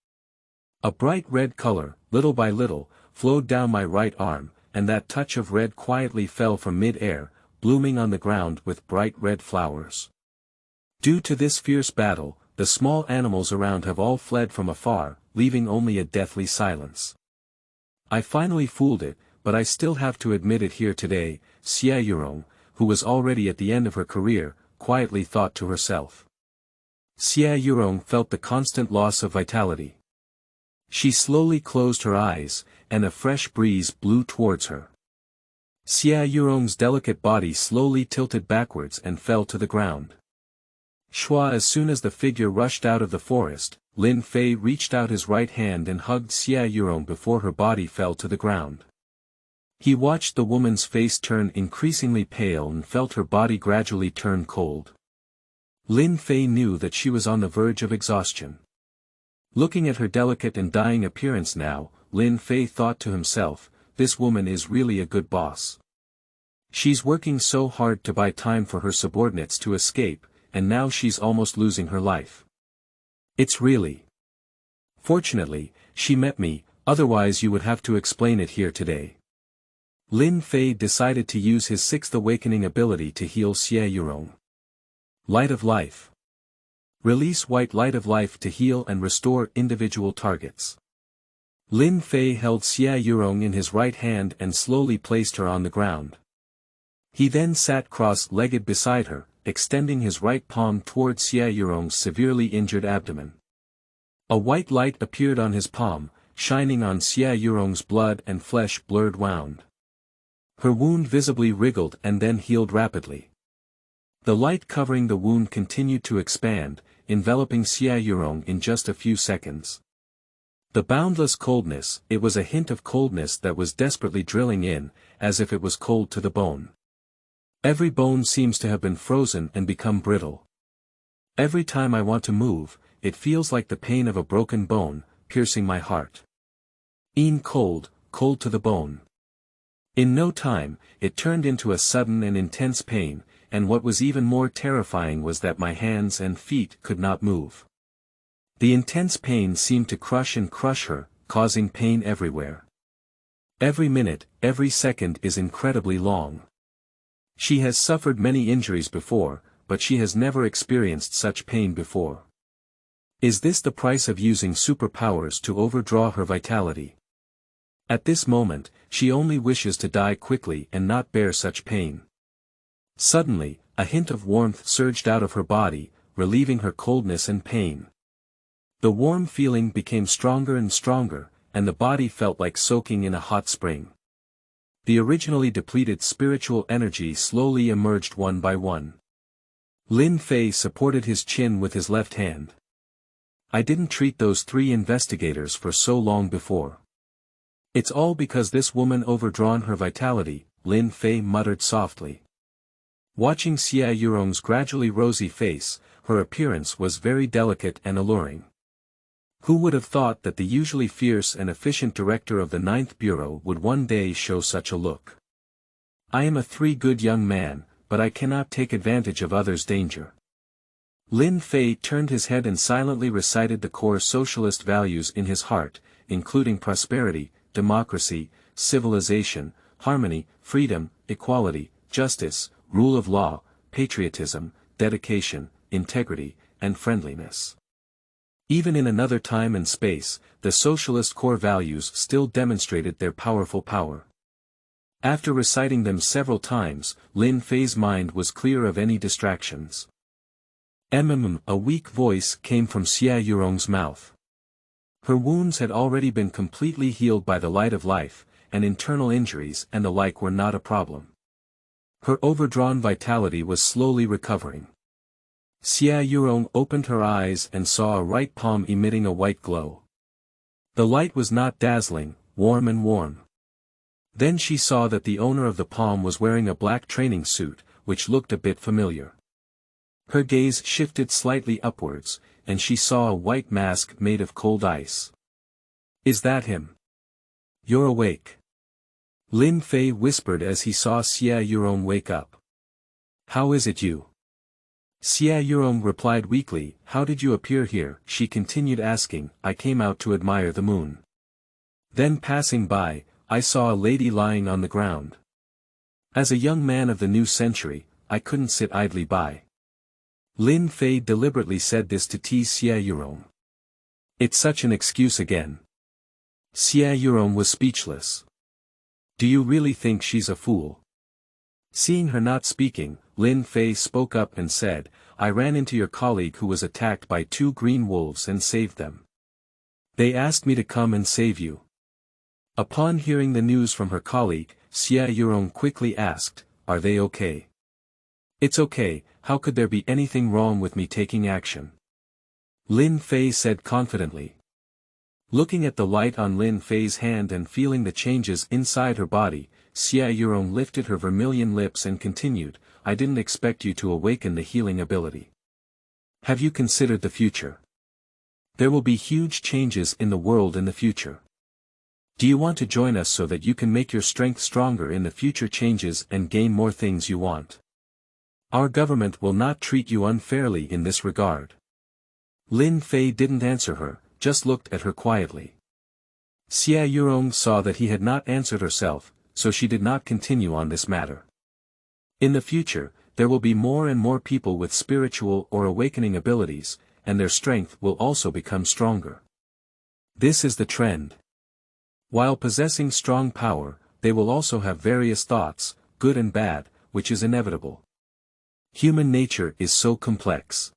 A bright red color, little by little, flowed down my right arm, and that touch of red quietly fell from mid-air, blooming on the ground with bright red flowers. Due to this fierce battle, the small animals around have all fled from afar, leaving only a deathly silence. I finally fooled it, but I still have to admit it here today, Xia Yurong, who was already at the end of her career, quietly thought to herself. Xia Yurong felt the constant loss of vitality. She slowly closed her eyes, and a fresh breeze blew towards her. Xia Yurong's delicate body slowly tilted backwards and fell to the ground. Shua. As soon as the figure rushed out of the forest, Lin Fei reached out his right hand and hugged Xia Yurong before her body fell to the ground. He watched the woman's face turn increasingly pale and felt her body gradually turn cold. Lin Fei knew that she was on the verge of exhaustion. Looking at her delicate and dying appearance now, Lin Fei thought to himself, this woman is really a good boss. She's working so hard to buy time for her subordinates to escape, and now she's almost losing her life. It's really. Fortunately, she met me, otherwise you would have to explain it here today. Lin Fei decided to use his sixth awakening ability to heal Xia Yurong. Light of Life. Release white light of life to heal and restore individual targets. Lin Fei held Xia Yurong in his right hand and slowly placed her on the ground. He then sat cross-legged beside her, extending his right palm towards Xia Yurong's severely injured abdomen. A white light appeared on his palm, shining on Xia Yurong's blood and flesh blurred wound. Her wound visibly wriggled and then healed rapidly. The light covering the wound continued to expand, enveloping Xia Yurong in just a few seconds. The boundless coldness, it was a hint of coldness that was desperately drilling in, as if it was cold to the bone. Every bone seems to have been frozen and become brittle. Every time I want to move, it feels like the pain of a broken bone, piercing my heart. Cold, cold to the bone. In no time, it turned into a sudden and intense pain, and what was even more terrifying was that my hands and feet could not move. The intense pain seemed to crush and crush her, causing pain everywhere. Every minute, every second is incredibly long. She has suffered many injuries before, but she has never experienced such pain before. Is this the price of using superpowers to overdraw her vitality? At this moment, she only wishes to die quickly and not bear such pain. Suddenly, a hint of warmth surged out of her body, relieving her coldness and pain. The warm feeling became stronger and stronger, and the body felt like soaking in a hot spring. The originally depleted spiritual energy slowly emerged one by one. Lin Fei supported his chin with his left hand. I didn't treat those 3 investigators for so long before. It's all because this woman overdrawn her vitality, Lin Fei muttered softly. Watching Xia Yurong's gradually rosy face, her appearance was very delicate and alluring. Who would have thought that the usually fierce and efficient director of the 9th Bureau would one day show such a look? I am a 3 good young man, but I cannot take advantage of others' danger. Lin Fei turned his head and silently recited the core socialist values in his heart, including prosperity, democracy, civilization, harmony, freedom, equality, justice, rule of law, patriotism, dedication, integrity, and friendliness. Even in another time and space, the socialist core values still demonstrated their powerful power. After reciting them several times, Lin Fei's mind was clear of any distractions. A weak voice came from Xia Yurong's mouth. Her wounds had already been completely healed by the light of life, and internal injuries and the like were not a problem. Her overdrawn vitality was slowly recovering. Xia Yurong opened her eyes and saw a right palm emitting a white glow. The light was not dazzling, warm. Then she saw that the owner of the palm was wearing a black training suit, which looked a bit familiar. Her gaze shifted slightly upwards, and she saw a white mask made of cold ice. Is that him? You're awake. Lin Fei whispered as he saw Xia Yurong wake up. How is it you? Xia Yurong replied weakly, how did you appear here? She continued asking, I came out to admire the moon. Then passing by, I saw a lady lying on the ground. As a young man of the new century, I couldn't sit idly by. Lin Fei deliberately said this to tease Xia Yurong. It's such an excuse again. Xia Yurong was speechless. Do you really think she's a fool? Seeing her not speaking, Lin Fei spoke up and said, I ran into your colleague who was attacked by 2 green wolves and saved them. They asked me to come and save you. Upon hearing the news from her colleague, Xia Yurong quickly asked, are they okay? It's okay, how could there be anything wrong with me taking action? Lin Fei said confidently. Looking at the light on Lin Fei's hand and feeling the changes inside her body, Xia Yurong lifted her vermilion lips and continued, I didn't expect you to awaken the healing ability. Have you considered the future? There will be huge changes in the world in the future. Do you want to join us so that you can make your strength stronger in the future changes and gain more things you want? Our government will not treat you unfairly in this regard. Lin Fei didn't answer her, just looked at her quietly. Xia Yurong saw that he had not answered herself, so she did not continue on this matter. In the future, there will be more and more people with spiritual or awakening abilities, and their strength will also become stronger. This is the trend. While possessing strong power, they will also have various thoughts, good and bad, which is inevitable. Human nature is so complex.